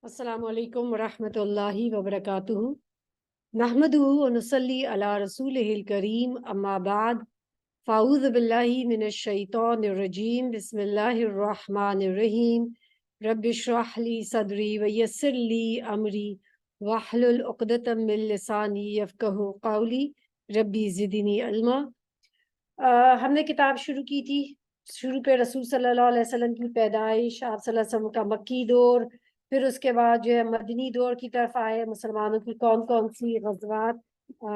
السلام علیکم ورحمۃ اللہ وبرکاتہ نحمدہ ونصلی علی رسولہ الکریم اما بعد فاعوذ باللہ من الشیطان الرجیم بسم اللہ الرحمن الرحیم رب اشرح لی صدری ویسر لی امری واحلل عقدۃ من لسانی یفقہوا قولی ربی زدنی علما۔ ہم نے کتاب شروع کی تھی، شروع پہ رسول صلی اللہ علیہ وسلم کی پیدائش، آپ صلی اللہ علیہ وسلم کا مکی دور، پھر اس کے بعد جو ہے مدنی دور کی طرف آئے، مسلمانوں کی کون کون سی غزوات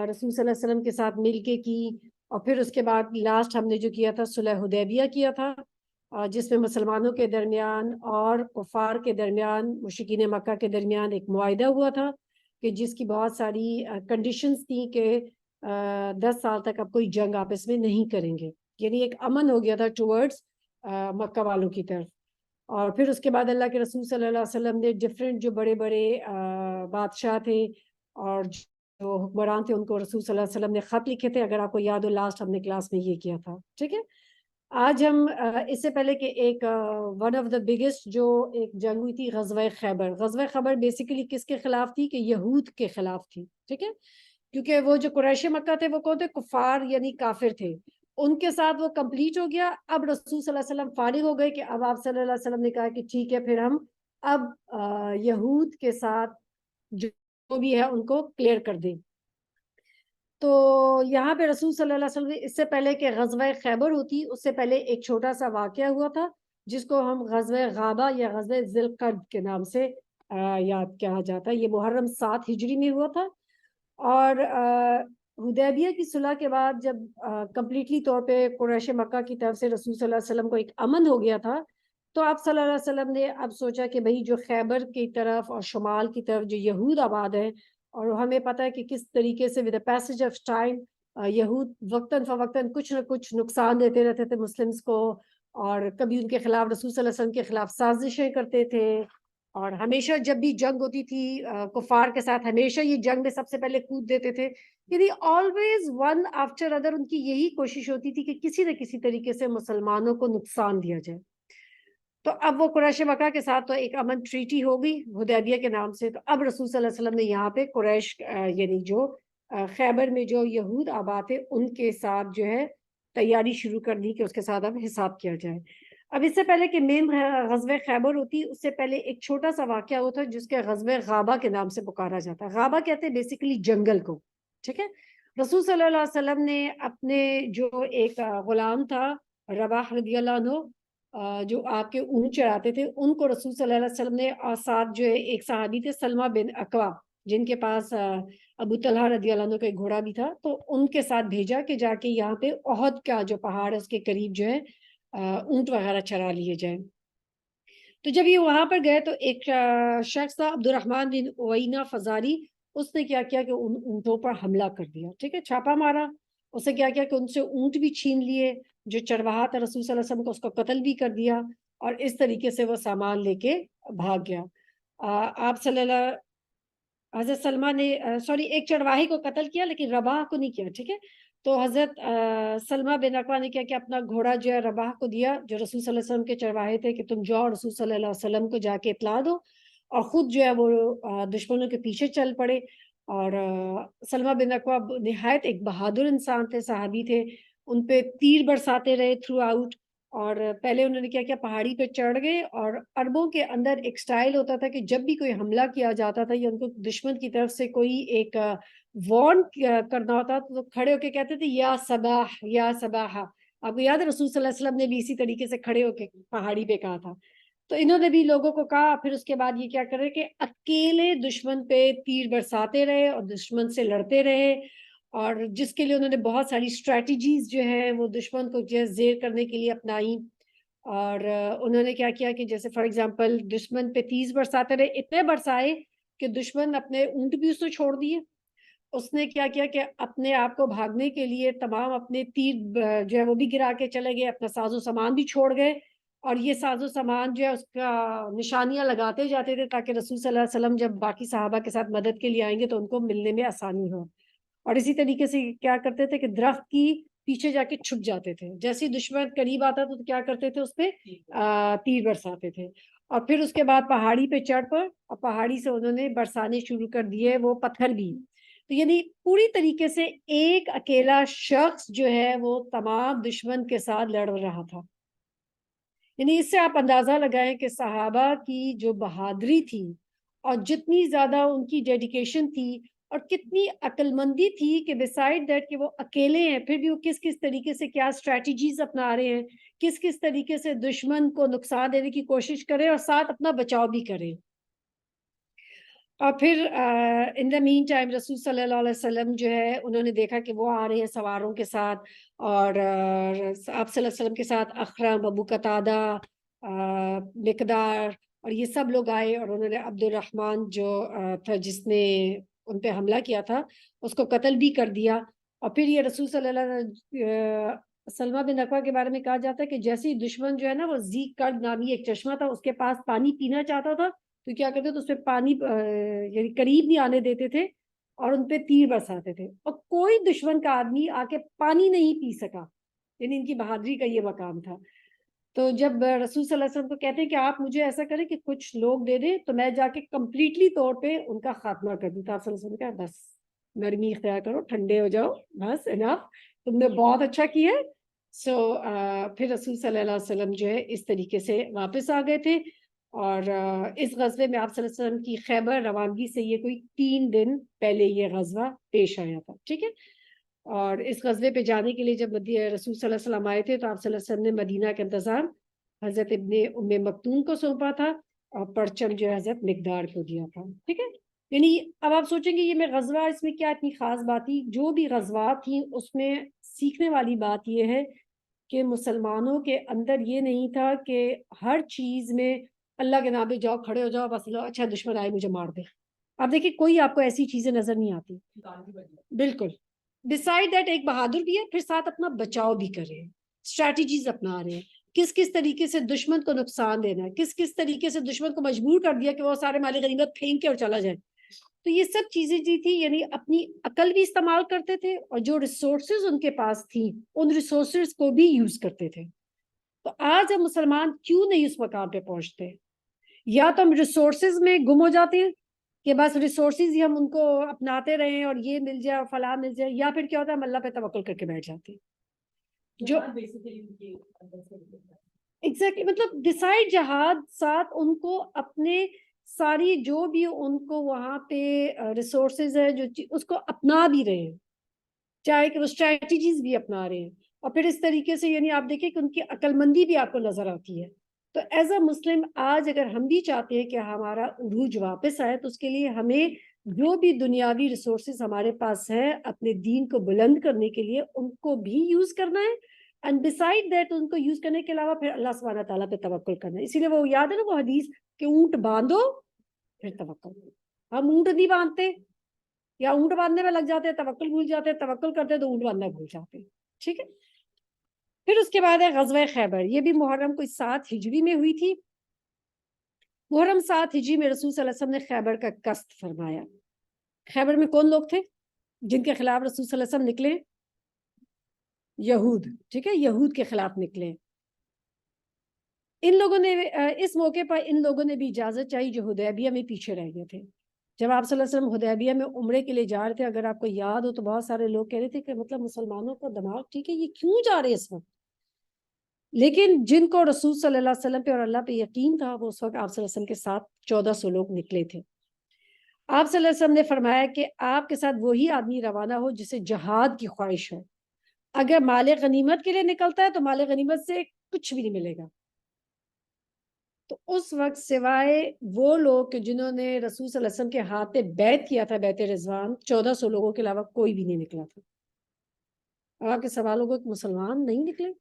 رسول صلی اللہ علیہ وسلم کے ساتھ مل کے کی، اور پھر اس کے بعد لاسٹ ہم نے جو کیا تھا صلح حدیبیہ کیا تھا، جس میں مسلمانوں کے درمیان اور کفار کے درمیان، مشرکین مکہ کے درمیان ایک معاہدہ ہوا تھا کہ جس کی بہت ساری کنڈیشنز تھیں کہ 10 سال تک اب کوئی جنگ آپس میں نہیں کریں گے، یعنی ایک امن ہو گیا تھا ٹورڈز مکہ والوں کی طرف۔ اور پھر اس کے بعد اللہ کے رسول صلی اللہ علیہ وسلم نے ڈفرینٹ جو بڑے بڑے بادشاہ تھے اور جو حکمران تھے ان کو رسول صلی اللہ علیہ وسلم نے خط لکھے تھے، اگر آپ کو یاد ہو لاسٹ ہم نے کلاس میں یہ کیا تھا، ٹھیک ہے۔ آج ہم اس سے پہلے کہ ایک ون آف دا بگیسٹ جو ایک جنگ ہوئی تھی غزوہ خیبر۔ غزوہ خیبر بیسیکلی کس کے خلاف تھی؟ کہ یہود کے خلاف تھی، ٹھیک ہے، کیونکہ وہ جو قریش مکہ تھے وہ کون تھے؟ کفار یعنی کافر تھے، ان کے ساتھ وہ کمپلیٹ ہو گیا۔ اب رسول صلی اللہ علیہ وسلم فارغ ہو گئے کہ اب آپ صلی اللہ علیہ وسلم نے کہا کہ ٹھیک ہے، پھر ہم اب یہود کے ساتھ جو بھی ہے ان کو کلیئر کر دیں۔ تو یہاں پہ رسول صلی اللہ علیہ وسلم اس سے پہلے کہ غزوہ خیبر ہوتی، اس سے پہلے ایک چھوٹا سا واقعہ ہوا تھا جس کو ہم غزوہ غابہ یا غزوہ ذی القرد کے نام سے یاد کیا جاتا ہے۔ یہ محرم 7 ہجری میں ہوا تھا، اور حدیبیہ کی صلح کے بعد جب کمپلیٹلی طور پہ قریش مکہ کی طرف سے رسول صلی اللہ علیہ وسلم کو ایک امن ہو گیا تھا، تو آپ صلی اللہ علیہ وسلم نے اب سوچا کہ بھئی جو خیبر کی طرف اور شمال کی طرف جو یہود آباد ہیں، اور ہمیں پتہ ہے کہ کس طریقے سے ود پیسج آف ٹائم یہود وقتاً فوقتاً کچھ نہ کچھ نقصان دیتے رہتے تھے مسلمس کو، اور کبھی ان کے خلاف رسول صلی اللہ علیہ وسلم کے خلاف سازشیں کرتے تھے، اور ہمیشہ جب بھی جنگ ہوتی تھی کفار کے ساتھ ہمیشہ یہ جنگ میں سب سے پہلے کود دیتے تھے، یعنی آلویز ون آفٹر ادر ان کی یہی کوشش ہوتی تھی کہ کسی نہ کسی طریقے سے مسلمانوں کو نقصان دیا جائے۔ تو اب وہ قریش مکہ کے ساتھ تو ایک امن ٹریٹی ہو گئی حدیبیہ کے نام سے، تو اب رسول صلی اللہ علیہ وسلم نے یہاں پہ قریش یعنی جو خیبر میں جو یہود آباد تھے ان کے ساتھ جو ہے تیاری شروع کر دی کہ اس کے ساتھ اب حساب کیا جائے۔ اب اس سے پہلے کہ مین غزوہ خیبر ہوتی، اس سے پہلے ایک چھوٹا سا واقعہ ہوتا ہے جس کے غزوہ غابہ کے نام سے پکارا جاتا ہے۔ غابہ کہتے ہیں بیسیکلی جنگل کو، ٹھیک ہے۔ رسول صلی اللہ علیہ وسلم نے اپنے جو ایک غلام تھا رواح رضی اللہ عنہ، جو آپ کے اونٹ چڑھاتے تھے، ان کو رسول صلی اللہ علیہ وسلم نے، اور ساتھ جو ہے ایک صحابی تھے سلمہ بن اکوا جن کے پاس ابو طلحہ رضی اللہ عنہ کا ایک گھوڑا بھی تھا، تو ان کے ساتھ بھیجا کہ جا کے یہاں پہ احد کا جو پہاڑ ہے اس کے قریب جو ہے اونٹ وغیرہ چرا لیے جائیں۔ تو جب یہ وہاں پر گئے تو ایک شخص تھا عبد الرحمن بن عوینہ فزاری، اس نے کیا کیا کہ ان اونٹوں پر حملہ کر دیا، ٹھیک ہے، چھاپا مارا، اس نے کیا کیا کہ ان سے اونٹ بھی چھین لیے، جو چرواہا تھا رسول صلی اللہ علیہ وسلم کو اس کو قتل بھی کر دیا، اور اس طریقے سے وہ سامان لے کے بھاگ گیا۔ آپ صلی اللہ حضرت سلمہ نے ایک چرواہے کو قتل کیا لیکن رباح کو نہیں کیا، ٹھیک ہے۔ تو حضرت سلمہ بن اکوا نے کیا کہ اپنا گھوڑا جو ہے رباح کو دیا، جو رسول صلی اللہ علیہ وسلم کے چرواہے تھے، کہ تم جاؤ رسول صلی اللہ علیہ وسلم کو جا کے اطلاع دو، اور خود جو ہے وہ دشمنوں کے پیچھے چل پڑے۔ اور سلمہ بن اکوا نہایت ایک بہادر انسان تھے، صحابی تھے، ان پہ تیر برساتے رہے تھرو آؤٹ، اور پہلے انہوں نے کیا کیا پہاڑی پہ چڑھ گئے، اور عربوں کے اندر ایک سٹائل ہوتا تھا کہ جب بھی کوئی حملہ کیا جاتا تھا یا ان کو دشمن کی طرف سے کوئی ایک وارن کرنا ہوتا تو کھڑے ہو کے کہتے تھے یا صباح یا صباحا۔ آپ کو یاد ہے رسول صلی اللہ علیہ وسلم نے بھی اسی طریقے سے کھڑے ہو کے پہاڑی پہ کہا تھا۔ تو انہوں نے بھی لوگوں کو کہا، پھر اس کے بعد یہ کیا کرے کہ اکیلے دشمن پہ تیر برساتے رہے اور دشمن سے لڑتے رہے، اور جس کے لیے انہوں نے بہت ساری اسٹریٹجیز جو ہے وہ دشمن کو جو زیر کرنے کے لیے اپنائی۔ اور انہوں نے کیا کیا کہ جیسے فار ایگزامپل دشمن پہ تیز برساتے رہے، اتنے برسائے کہ دشمن اپنے اونٹ بھی اس نے چھوڑ دیے۔ اس نے کیا کیا کہ اپنے آپ کو بھاگنے کے لیے تمام اپنے تیر جو ہے وہ بھی گرا کے چلے گئے، اپنا ساز و سامان بھی چھوڑ گئے، اور یہ ساز و سامان جو ہے اس کا نشانیاں لگاتے جاتے تھے تاکہ رسول صلی اللہ علیہ وسلم جب باقی صحابہ کے ساتھ مدد کے لیے آئیں گے تو ان کو ملنے میں آسانی ہو۔ اور اسی طریقے سے کیا کرتے تھے کہ درخت کی پیچھے جا کے چھپ جاتے تھے، جیسے دشمن قریب آتا تو کیا کرتے تھے اس پہ تیر برساتے تھے۔ اور پھر اس کے بعد پہاڑی پہ چڑھ پر اور پہاڑی سے انہوں نے برسانے شروع کر دیے وہ پتھر بھی. تو یعنی پوری طریقے سے ایک اکیلا شخص جو ہے وہ تمام دشمن کے ساتھ لڑ رہا تھا. یعنی اس سے آپ اندازہ لگائیں کہ صحابہ کی جو بہادری تھی اور جتنی زیادہ ان کی ڈیڈیکیشن تھی اور کتنی عقل مندی تھی کہ بسائڈ دیٹ کہ وہ اکیلے ہیں پھر بھی وہ کس کس طریقے سے کیا اسٹریٹجیز اپنا رہے ہیں, کس کس طریقے سے دشمن کو نقصان دینے کی کوشش کریں اور ساتھ اپنا بچاؤ بھی کریں. اور پھر ان دا مین ٹائم رسول صلی اللہ علیہ وسلم جو ہے انہوں نے دیکھا کہ وہ آ رہے ہیں سواروں کے ساتھ, اور آپ صلی اللہ علیہ وسلم کے ساتھ اخرم, ابو قتادہ, مقدار اور یہ سب لوگ آئے, اور انہوں نے عبد الرحمن جو تھا جس نے ان پہ حملہ کیا تھا اس کو قتل بھی کر دیا. اور پھر یہ رسول صلی اللہ علیہ سلمہ بن اکوع کے بارے میں کہا جاتا ہے کہ جیسے دشمن جو ہے نا وہ زیق کرد نامی ایک چشمہ تھا اس کے پاس پانی پینا چاہتا تھا تو کیا کرتے تو اس پہ پانی یعنی قریب نہیں آنے دیتے تھے اور ان پہ تیر برساتے تھے, اور کوئی دشمن کا آدمی آ کے پانی نہیں پی سکا. یعنی ان کی بہادری کا یہ مقام تھا. تو جب رسول صلی اللہ علیہ وسلم کو کہتے ہیں کہ آپ مجھے ایسا کریں کہ کچھ لوگ دے دیں تو میں جا کے کمپلیٹلی طور پہ ان کا خاتمہ کر دوں, تو آپ صلی اللہ علیہ وسلم نے کہا بس نرمی اختیار کرو, ٹھنڈے ہو جاؤ, بس انف, تم نے بہت اچھا کیا. سو پھر رسول صلی اللہ علیہ وسلم جو ہے اس طریقے سے واپس آ گئے تھے. اور اس غزوے میں آپ صلی اللہ علیہ وسلم کی خیبر روانگی سے یہ کوئی 3 دن پہلے یہ غزوہ پیش آیا تھا. ٹھیک ہے, اور اس غزوے پہ جانے کے لیے جب رسول صلی اللہ علیہ وسلم آئے تھے تو آپ صلی اللہ علیہ وسلم نے مدینہ کا انتظام حضرت ابن ام مکتوم کو سونپا تھا اور پرچم جو ہے حضرت مقدار کو دیا تھا. ٹھیک ہے, یعنی اب آپ سوچیں گے یہ میں غزوہ اس میں کیا اتنی خاص بات تھی. جو بھی غزوات تھیں اس میں سیکھنے والی بات یہ ہے کہ مسلمانوں کے اندر یہ نہیں تھا کہ ہر چیز میں اللہ کے نام پہ جاؤ, کھڑے ہو جاؤ, بس لو اچھا دشمن آئے مجھے مار دے. آپ دیکھیں کوئی آپ کو ایسی چیزیں نظر نہیں آتی. بالکل. بسائڈ دیٹ ایک بہادر بھی ہے, پھر ساتھ اپنا بچاؤ بھی کر رہے ہیں, اسٹریٹجیز اپنا رہے ہیں, کس کس طریقے سے دشمن کو نقصان دینا ہے, کس کس طریقے سے دشمن کو مجبور کر دیا کہ وہ سارے مال غنیمت پھینک کے اور چلا جائے. تو یہ سب چیزیں جی تھی, یعنی اپنی عقل بھی استعمال کرتے تھے اور جو ریسورسز ان کے پاس تھیں ان ریسورسز کو بھی یوز کرتے تھے. تو آج ہم مسلمان کیوں نہیں اس مقام پہ پہنچتے؟ یا تو ہم ریسورسز میں گم ہو جاتے ہیں کہ بس ریسورسز ہی ہم ان کو اپناتے رہیں اور یہ مل جائے اور فلاں مل جائے, یا پھر کیا ہوتا ہے ہم اللہ پہ توکل کر کے بیٹھ جاتے ہیں. جو ایگزیکٹلی مطلب ڈسائڈ جہاد ساتھ ان کو اپنے ساری جو بھی ان کو وہاں پہ ریسورسز ہے جو اس کو اپنا بھی رہے ہیں, چاہے کہ وہ اسٹریٹجیز بھی اپنا رہے ہیں, اور پھر اس طریقے سے یعنی آپ دیکھیں کہ ان کی عقل مندی بھی آپ کو نظر آتی ہے. تو ایز اے مسلم آج اگر ہم بھی چاہتے ہیں کہ ہمارا عروج واپس آئے تو اس کے لیے ہمیں جو بھی دنیاوی ریسورسز ہمارے پاس ہے اپنے دین کو بلند کرنے کے لیے ان کو بھی یوز کرنا ہے, اینڈ بسائڈ دیٹ ان کو یوز کرنے کے علاوہ پھر اللہ سبحانہ تعالیٰ پہ توکل کرنا ہے. اسی لیے وہ یاد ہے نا وہ حدیث کہ اونٹ باندھو پھر توکل. ہم اونٹ نہیں باندھتے یا اونٹ باندھنے میں لگ جاتے ہیں, توکل بھول جاتے ہیں, توکل کرتے تو اونٹ باندھنا بھول جاتے ہیں. ٹھیک ہے, پھر اس کے بعد ہے غزوہ خیبر. یہ بھی محرم کوئی 7 ہجری میں ہوئی تھی. محرم 7 ہجری میں رسول صلی اللہ علیہ وسلم نے خیبر کا قصد فرمایا. خیبر میں کون لوگ تھے جن کے خلاف رسول صلی اللہ علیہ وسلم نکلے؟ یہود. ٹھیک ہے, یہود کے خلاف نکلے. ان لوگوں نے اس موقع پر ان لوگوں نے بھی اجازت چاہی جو حدیبیہ میں پیچھے رہ گئے تھے. جب آپ صلی اللہ علیہ وسلم حدیبیہ میں عمرے کے لیے جا رہے تھے, اگر آپ کو یاد ہو تو بہت سارے لوگ کہہ رہے تھے کہ مطلب مسلمانوں کا دماغ ٹھیک ہے, یہ کیوں جا رہے اس وقت. لیکن جن کو رسول صلی اللہ علیہ وسلم پہ اور اللہ پہ یقین تھا وہ اس وقت آپ صلی اللہ علیہ وسلم کے ساتھ 1400 لوگ نکلے تھے. آپ صلی اللہ علیہ وسلم نے فرمایا کہ آپ کے ساتھ وہی آدمی روانہ ہو جسے جہاد کی خواہش ہو. اگر مال غنیمت کے لیے نکلتا ہے تو مال غنیمت سے کچھ بھی نہیں ملے گا. تو اس وقت سوائے وہ لوگ جنہوں نے رسول صلی اللہ علیہ وسلم کے ہاتھ پہ بیعت کیا تھا, بیعت رضوان, 1400 لوگوں کے علاوہ کوئی بھی نہیں نکلا تھا. اور آپ کے سوالوں کو مسلمان نہیں نکلے,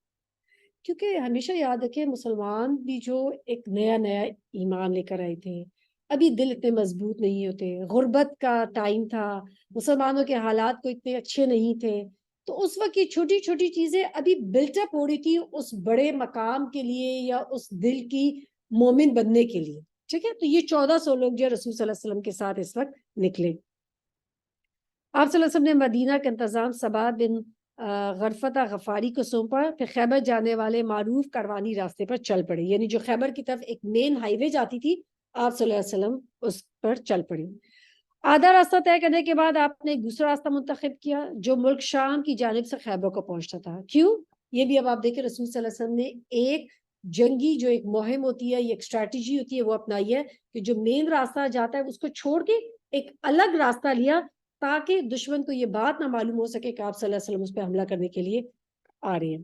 کیونکہ ہمیشہ یاد رکھیں مسلمان بھی جو ایک نیا نیا ایمان لے کر آئے تھے, ابھی دل اتنے مضبوط نہیں ہوتے, غربت کا ٹائم تھا, مسلمانوں کے حالات کو اتنے اچھے نہیں تھے, تو اس وقت یہ چھوٹی چھوٹی چیزیں ابھی بلٹ اپ ہو رہی تھی اس بڑے مقام کے لیے یا اس دل کی مومن بننے کے لیے. ٹھیک ہے, تو یہ 1400 لوگ جو رسول صلی اللہ علیہ وسلم کے ساتھ اس وقت نکلے. آپ صلی اللہ علیہ وسلم نے مدینہ کا انتظام سبا بن غرفتہ غفاری کو سونپا، پھر خیبر جانے والے معروف کاروانی راستے پر چل پڑے، یعنی جو خیبر کی طرف ایک مین ہائی وے جاتی تھی آپ صلی اللہ علیہ وسلم اس پر چل پڑے۔ آدھا راستہ طے کرنے کے بعد آپ نے ایک دوسرا راستہ منتخب کیا جو ملک شام کی جانب سے خیبر کو پہنچتا تھا۔ کیوں؟ یہ بھی اب آپ دیکھیں رسول صلی اللہ علیہ وسلم نے ایک جنگی جو ایک مہم ہوتی ہے، یہ ایک اسٹریٹجی ہوتی ہے، وہ اپنائی ہے کہ جو مین راستہ جاتا ہے اس کو چھوڑ کے ایک الگ راستہ لیا تاکہ دشمن کو یہ بات نہ معلوم ہو سکے کہ آپ صلی اللہ علیہ وسلم اس پہ حملہ کرنے کے لیے آ رہے ہیں۔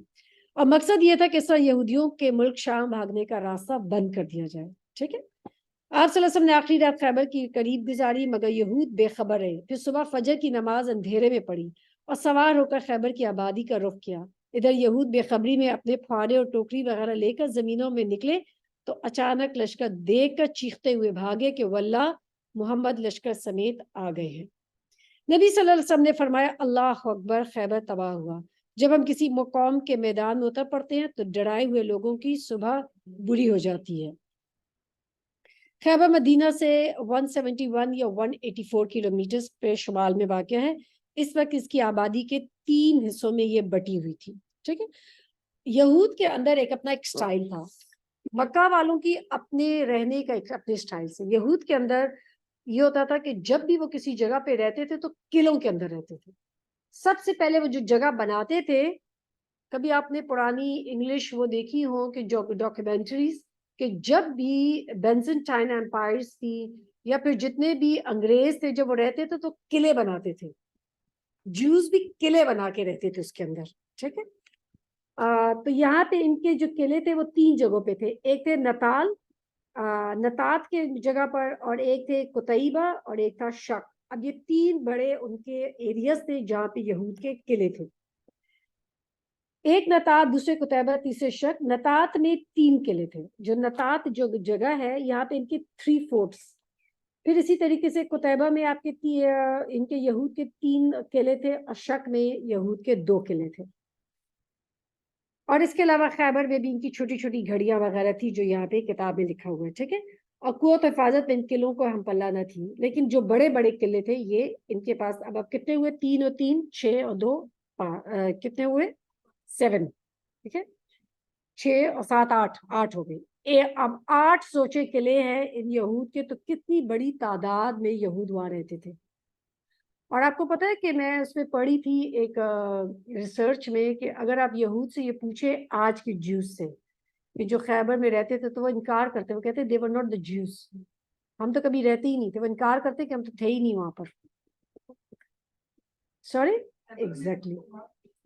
اور مقصد یہ تھا کہ اس طرح یہودیوں کے ملک شام بھاگنے کا راستہ بند کر دیا جائے۔ ٹھیک ہے، آپ صلی اللہ علیہ وسلم نے آخری رات خیبر کی قریب گزاری، مگر یہود بے خبر رہے۔ پھر صبح فجر کی نماز اندھیرے میں پڑھی اور سوار ہو کر خیبر کی آبادی کا رخ کیا۔ ادھر یہود بے خبری میں اپنے پھاڑے اور ٹوکری وغیرہ لے کر زمینوں میں نکلے تو اچانک لشکر دیکھ کر چیختے ہوئے بھاگے کہ واللہ محمد لشکر سمیت آ گئے ہیں۔ نبی صلی اللہ علیہ وسلم نے فرمایا اللہ اکبر، خیبر تباہ ہوا۔ جب ہم کسی مقام کے میدان میں اتر پڑتے ہیں تو ڈرائے ہوئے لوگوں کی صبح بری ہو جاتی ہے۔ خیبر مدینہ سے 171 یا 184 کلومیٹر پہ شمال میں واقع ہے۔ اس وقت اس کی آبادی کے 3 حصوں میں یہ بٹی ہوئی تھی۔ ٹھیک ہے، یہود کے اندر ایک اپنا ایک سٹائل تھا، مکہ والوں کی اپنے رہنے کا ایک اپنے سٹائل سے۔ یہود کے اندر یہ ہوتا تھا کہ جب بھی وہ کسی جگہ پہ رہتے تھے تو قلعوں کے اندر رہتے تھے۔ سب سے پہلے وہ جو جگہ بناتے تھے، کبھی آپ نے پرانی انگلش وہ دیکھی ہو کہ جو ڈاکیومنٹریز کہ جب بھی بینزنٹائن امپائرز تھی یا پھر جتنے بھی انگریز تھے جب وہ رہتے تھے تو قلعے بناتے تھے، جوز بھی قلعے بنا کے رہتے تھے اس کے اندر۔ ٹھیک ہے، تو یہاں پہ ان کے جو قلعے تھے وہ 3 جگہوں پہ تھے، ایک تھے نتال نتات کے جگہ پر، اور ایک تھے قتیبہ، اور ایک تھا شک۔ اب یہ 3 بڑے ان کے ایریاز تھے جہاں پہ یہود کے قلعے تھے، ایک نتات، دوسرے قتیبہ، تیسرے شک۔ نتات میں 3 قلعے تھے، جو نتات جو جگہ ہے یہاں پہ ان کے 3 فورٹس۔ پھر اسی طریقے سے قتیبہ میں آپ کے ان کے یہود کے 3 قلعے تھے، اور شک میں یہود کے 2 قلعے تھے، اور اس کے علاوہ خیبر میں بھی ان کی چھوٹی چھوٹی گھڑیاں وغیرہ تھی جو یہاں پہ کتاب میں لکھا ہوا ہے۔ ٹھیک ہے، اور قوت حفاظت میں ان قلعوں کو ہم پلہ نہ تھی، لیکن جو بڑے بڑے قلعے تھے یہ ان کے پاس۔ اب کتنے ہوئے؟ 3 اور 3 6 اور 2 کتنے ہوئے؟ 7۔ ٹھیک ہے، 6 اور 7 8 ہو گئی۔ اب 8 سوچے قلعے ہیں ان یہود کے، تو کتنی بڑی تعداد میں یہود وہاں رہتے تھے۔ اور آپ کو پتا ہے کہ میں اس میں پڑھی تھی ایک ریسرچ میں کہ اگر آپ یہود سے یہ پوچھے آج کے جیوز سے کہ جو خیبر میں رہتے تھے تو وہ انکار کرتے، وہ کہتے they were not the Jews، ہم تو کبھی رہتے ہی نہیں تھے۔ وہ انکار کرتے کہ ہم تو تھے ہی نہیں وہاں پر۔ سوری، ایگزیکٹلی،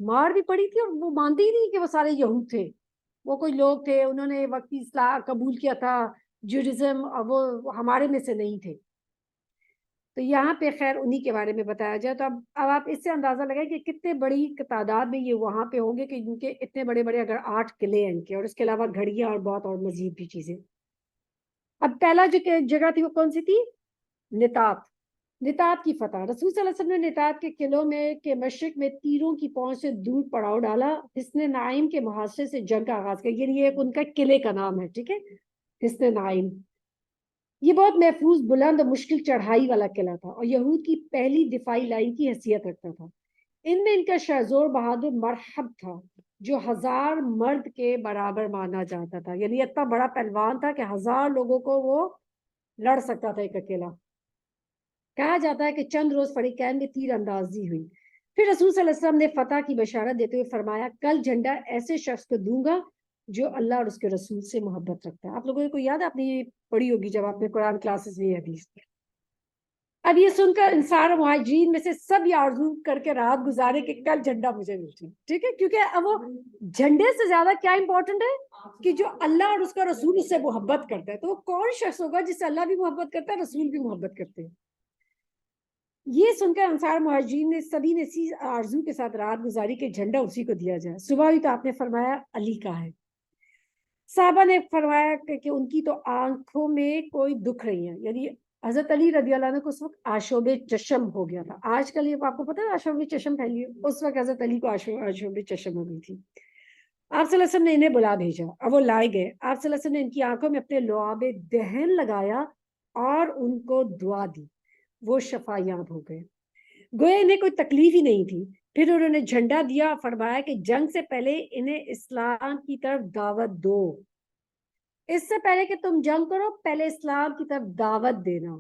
مار بھی پڑی تھی، اور وہ مانتے ہی نہیں کہ وہ سارے یہود تھے، وہ کوئی لوگ تھے، انہوں نے وقتی اصلاح قبول کیا تھا جوڈازم، اور وہ ہمارے میں سے نہیں تھے۔ تو یہاں پہ خیر انہی کے بارے میں بتایا جائے۔ تو اب آپ اس سے اندازہ لگائیں کہ کتنے بڑی تعداد میں یہ وہاں پہ ہوں گے کہ ان کے اتنے بڑے بڑے اگر 8 قلعے ہیں ان کے، اور اس کے علاوہ گھڑیاں اور بہت اور مزید بھی چیزیں۔ اب پہلا جو جگہ تھی وہ کون سی تھی؟ نتات۔ نتات کی فتح، رسول صلی اللہ علیہ وسلم نے نتات کے قلعوں میں کے مشرق میں تیروں کی پہنچ سے دور پڑاؤ ڈالا، حصن نعیم کے محاصرے سے جنگ کا آغاز کیا، یعنی یہ ان کا قلعے کا نام ہے۔ ٹھیک ہے، حصن نعیم یہ بہت محفوظ، بلند اور مشکل چڑھائی والا قلعہ تھا، اور یہود کی پہلی دفاعی لائن کی حیثیت رکھتا تھا۔ ان میں ان کا شہزور بہادر مرحب تھا جو 1000 مرد کے برابر مانا جاتا تھا، یعنی اتنا بڑا پہلوان تھا کہ 1000 لوگوں کو وہ لڑ سکتا تھا ایک اکیلا۔ کہا جاتا ہے کہ چند روز فریقین میں تیر اندازی ہوئی، پھر رسول صلی اللہ علیہ وسلم نے فتح کی بشارت دیتے ہوئے فرمایا کل جھنڈا ایسے شخص کو دوں گا جو اللہ اور اس کے رسول سے محبت رکھتا ہے۔ آپ لوگوں کو یاد ہے، آپ نے یہ پڑھی ہوگی جب آپ نے قرآن کلاسز میں حدیث۔ اب یہ سن کر انصار مہاجرین میں سے سب یہ آرزو کر کے رات گزارے کہ کل جھنڈا مجھے مل جائے۔ ٹھیک ہے، کیونکہ اب وہ جھنڈے سے زیادہ کیا امپورٹنٹ ہے کہ جو اللہ اور اس کا رسول اس سے محبت کرتا ہے، تو وہ کون شخص ہوگا جس سے اللہ بھی محبت کرتا ہے، رسول بھی محبت کرتے ہیں۔ یہ سن کر انصار مہاجرین نے سبھی نے اسی آرزو کے ساتھ رات گزاری کہ جھنڈا اسی کو دیا جائے۔ صبح ہوئی تو آپ نے فرمایا علی کا ہے۔ صحابہ نے فرمایا کہ ان کی تو آنکھوں میں کوئی دکھ رہی ہے، یعنی حضرت علی رضی اللہ عنہ کو اس وقت آشوب چشم ہو گیا تھا۔ آج کل یہ آپ کو پتا ہے آشوب چشم پھیلی ہے، اس وقت حضرت علی کو آشوب چشم ہو گئی تھی۔ آپ صلی اللہ علیہ وسلم نے انہیں بلا بھیجا، اب وہ لائے گئے۔ آپ صلی اللہ علیہ وسلم نے ان کی آنکھوں میں اپنے لعاب دہن لگایا اور ان کو دعا دی، وہ شفا یاب ہو گئے۔ گویا انہیں کوئی تکلیف ہی نہیں تھی، پھر انہوں نے جھنڈا دیا، فرمایا کہ جنگ سے پہلے انہیں اسلام کی طرف دعوت دو، اس سے پہلے کہ تم جنگ کرو پہلے اسلام کی طرف دعوت دینا۔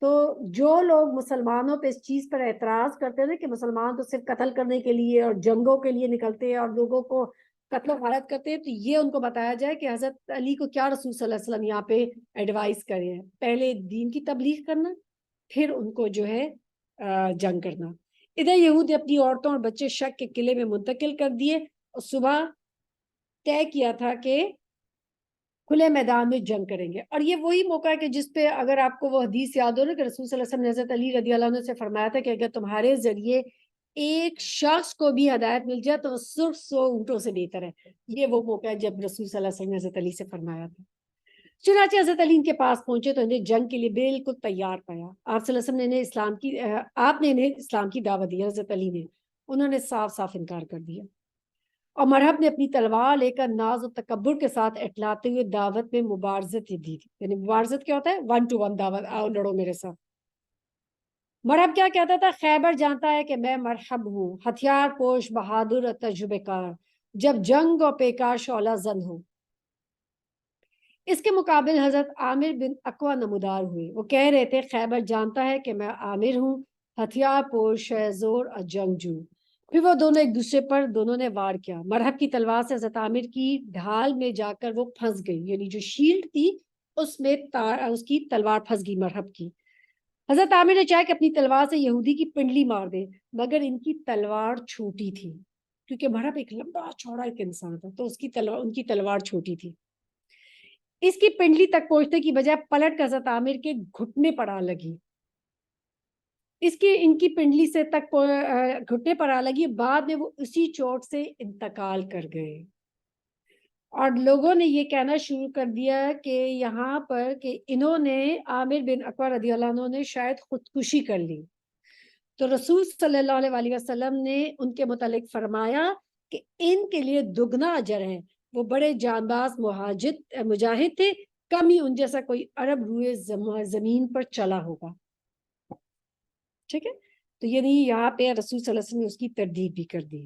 تو جو لوگ مسلمانوں پہ اس چیز پر اعتراض کرتے ہیں کہ مسلمان تو صرف قتل کرنے کے لیے اور جنگوں کے لیے نکلتے ہیں اور لوگوں کو قتل و غارت کرتے ہیں، تو یہ ان کو بتایا جائے کہ حضرت علی کو کیا رسول صلی اللہ علیہ وسلم یہاں پہ ایڈوائز کرے ہیں، پہلے دین کی تبلیغ کرنا، پھر ان کو جو ہے جنگ کرنا۔ ادھر یہود نے اپنی عورتوں اور بچے شک کے قلعے میں منتقل کر دیے اور صبح طے کیا تھا کہ کھلے میدان میں جنگ کریں گے۔ اور یہ وہی موقع ہے کہ جس پہ اگر آپ کو وہ حدیث یاد ہو نا کہ رسول صلی اللہ علیہ وسلم نے حضرت علی رضی اللہ عنہ سے فرمایا تھا کہ اگر تمہارے ذریعے ایک شخص کو بھی ہدایت مل جائے تو وہ صرف 100 اونٹوں سے بہتر ہے۔ یہ وہ موقع ہے جب رسول صلی اللہ علیہ وسلم نے حضرت علی سے فرمایا تھا۔ چنانچہ حضرت علی ان کے پاس پہنچے تو انہیں جنگ کے لیے بالکل تیار پایا۔ آپ صلی اللہ علیہ وسلم نے انہیں اسلام کی دعوت دی، حضرت علی نے، انہوں نے صاف صاف انکار کر دیا۔ اور مرحب نے اپنی تلوار لے کر ناز و تکبر کے ساتھ اٹلاتے ہوئے دعوت میں مبارزت دی تھی۔ یعنی مبارزت کیا ہوتا ہے؟ 1 to 1 دعوت، آؤ لڑو میرے ساتھ۔ مرحب کیا کہتا تھا؟ خیبر جانتا ہے کہ میں مرحب ہوں، ہتھیار پوش، بہادر اور تجربے کار، جب جنگ اور پیکار شعلہ زن ہو۔ اس کے مقابل حضرت عامر بن اقوی نمودار ہوئے، وہ کہہ رہے تھے خیبر جانتا ہے کہ میں عامر ہوں، ہتھیار پوش، زور اور جنگجو۔ پھر وہ دونوں ایک دوسرے پر دونوں نے وار کیا۔ مرحب کی تلوار سے حضرت عامر کی ڈھال میں جا کر وہ پھنس گئی، یعنی جو شیلڈ تھی اس میں اس کی تلوار پھنس گئی مرحب کی۔ حضرت عامر نے چاہا کہ اپنی تلوار سے یہودی کی پنڈلی مار دے، مگر ان کی تلوار چھوٹی تھی، کیونکہ مرحب ایک لمبا چوڑا ایک انسان تھا تو ان کی تلوار چھوٹی تھی۔ اس کی پنڈلی تک پہنچنے کی بجائے پلٹ کر حضرت عامر کے گھٹنے پر آ لگی، ان کی پنڈلی سے تک گھٹنے پر آ لگی۔ بعد میں وہ اسی چوٹ سے انتقال کر گئے، اور لوگوں نے یہ کہنا شروع کر دیا کہ یہاں پر کہ انہوں نے عامر بن اقوی رضی اللہ عنہ نے شاید خودکشی کر لی۔ تو رسول صلی اللہ علیہ وسلم نے ان کے متعلق فرمایا کہ ان کے لیے دگنا اجر ہے، وہ بڑے جان باز مجاہد تھے، کم ہی ان جیسا کوئی عرب روئے زمین پر چلا ہوگا۔ ٹھیک ہے، تو یعنی یہاں پہ رسول صلی اللہ علیہ وسلم نے اس کی تردید بھی کر دی۔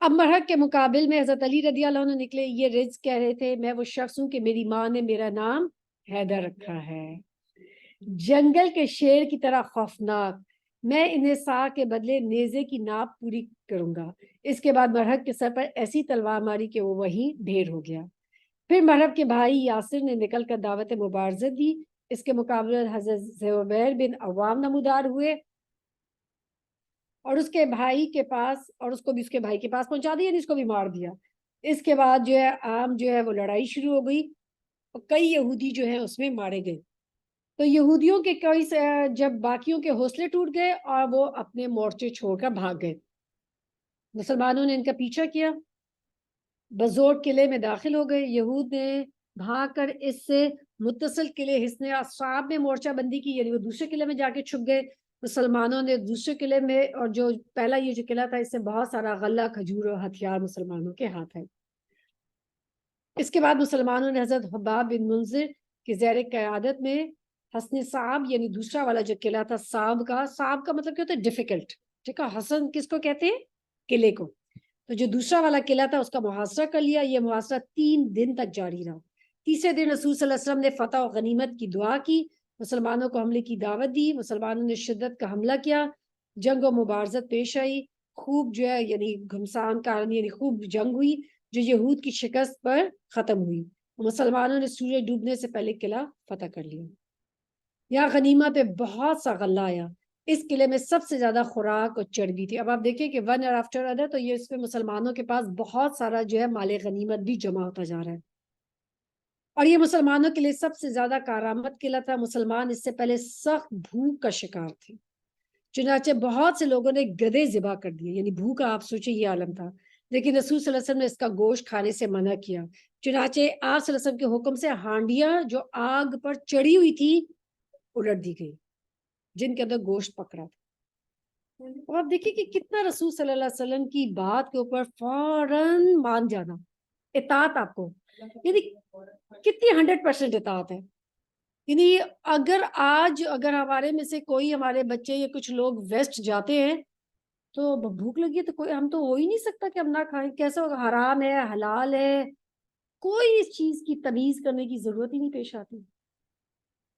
اب مرحب کے مقابل میں حضرت علی رضی اللہ عنہ نکلے، یہ رز کہہ رہے تھے میں وہ شخص ہوں کہ میری ماں نے میرا نام حیدر رکھا ہے، جنگل کے شیر کی طرح خوفناک، میں انہیں سا کے بدلے نیزے کی ناپ پوری کروں گا۔ اس کے بعد مرحب کے سر پر ایسی تلوار ماری کہ وہ وہیں ڈھیر ہو گیا۔ پھر مرحب کے بھائی یاسر نے نکل کر دعوت مبارزت دی، اس کے مقابلے حضرت زبیر بن عوام نمودار ہوئے اور اس کے بھائی کے پاس، اور اس کو بھی اس کے بھائی کے پاس پہنچا دیا، اس کو بھی مار دیا۔ اس کے بعد جو ہے عام جو ہے وہ لڑائی شروع ہو گئی اور کئی یہودی جو ہیں اس میں مارے گئے۔ تو یہودیوں کے جب باقیوں کے حوصلے ٹوٹ گئے اور وہ اپنے مورچے چھوڑ کر بھاگ گئے، مسلمانوں نے ان کا پیچھا کیا، بزور قلعے میں داخل ہو گئے۔ یہود نے بھاگ کر اس سے متصل قلعے حصن اصحاب میں مورچہ بندی کی، یعنی وہ دوسرے قلعے میں جا کے چھپ گئے۔ مسلمانوں نے دوسرے قلعے میں، اور جو پہلا یہ جو قلعہ تھا اس سے بہت سارا غلہ، کھجور اور ہتھیار مسلمانوں کے ہاتھ ہے۔ اس کے بعد مسلمانوں نے حضرت حباب بن منذر کی زیر قیادت میں حصن صعب، یعنی دوسرا والا جو قلعہ تھا صعب کا مطلب کیا ہوتا ہے؟ ڈیفیکلٹ، ٹھیک ہے، حسن کس کو کہتے ہیں؟ قلعے کو۔ تو جو دوسرا والا قلعہ تھا اس کا محاصرہ کر لیا۔ یہ محاصرہ 3 دن تک جاری رہا۔ تیسرے دن رسول صلی اللہ علیہ وسلم نے فتح و غنیمت کی دعا کی، مسلمانوں کو حملے کی دعوت دی، مسلمانوں نے شدت کا حملہ کیا، جنگ و مبارزت پیش آئی، خوب جو ہے یعنی گھمسان کارن یعنی خوب جنگ ہوئی جو یہود کی شکست پر ختم ہوئی۔ مسلمانوں نے سورج ڈوبنے سے پہلے قلعہ فتح کر لیا۔ یہاں غنیمت پہ بہت سا غلہ آیا، اس قلعے میں سب سے زیادہ خوراک اور چربی تھی۔ اب آپ دیکھیں کہ ون آفٹر ادر، تو یہ اس پہ مسلمانوں کے پاس بہت سارا جو ہے مال غنیمت بھی جمع ہوتا جا رہا ہے، اور یہ مسلمانوں کے لیے سب سے زیادہ کارآمد قلعہ تھا۔ مسلمان اس سے پہلے سخت بھوک کا شکار تھے، چنانچہ بہت سے لوگوں نے گدھے ذبح کر دیے، یعنی بھوک کا آپ سوچیں یہ عالم تھا، لیکن رسول صلی اللہ علیہ وسلم نے اس کا گوشت کھانے سے منع کیا۔ چنانچہ آپ صلی اللہ علیہ وسلم کے حکم سے ہانڈیاں جو آگ پر چڑھی ہوئی تھی الٹ دی گئی، جن کے اندر گوشت پکڑا تھا۔ اور آپ دیکھیں کہ کتنا رسول صلی اللہ علیہ وسلم کی بات کے اوپر فوراً مان جانا، اطاعت، آپ کو یعنی کتنی 100% اطاعت ہے۔ یعنی اگر ہمارے میں سے کوئی ہمارے بچے یا کچھ لوگ ویسٹ جاتے ہیں تو بھوک لگی ہے تو کوئی ہم تو ہو ہی نہیں سکتا کہ ہم نہ کھائیں. کیسا ہوگا؟ حرام ہے حلال ہے, کوئی اس چیز کی تمیز کرنے کی ضرورت ہی نہیں پیش آتی.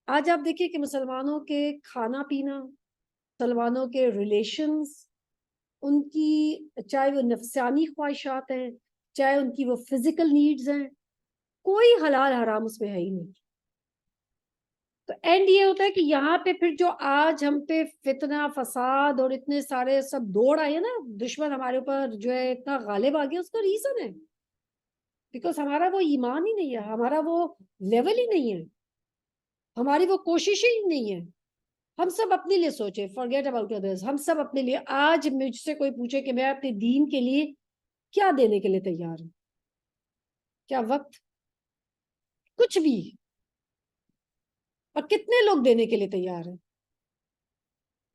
آج آپ دیکھیں کہ مسلمانوں کے کھانا پینا, مسلمانوں کے ریلیشنز, ان کی چاہے وہ نفسانی خواہشات ہیں, چاہے ان کی وہ فزیکل نیڈز ہیں, کوئی حلال حرام اس میں ہے ہی نہیں. تو اینڈ یہ ہوتا ہے کہ یہاں پہ پھر جو آج ہم پہ فتنہ فساد اور اتنے سارے سب دوڑ آئی ہے نا, دشمن ہمارے اوپر جو ہے اتنا غالب آ گیا, اس کا ریزن ہے بیکاز ہمارا وہ ایمان ہی نہیں ہے, ہمارا وہ لیول ہی نہیں ہے, ہماری وہ کوششیں ہی نہیں ہے. ہم سب اپنے لیے سوچے, forget about others. ہم سب اپنے لیے, آج مجھ سے کوئی پوچھے کہ میں اپنے دین کے لیے کیا دینے کے لیے تیار ہوں, کیا وقت, کچھ بھی, اور کتنے لوگ دینے کے لیے تیار ہیں.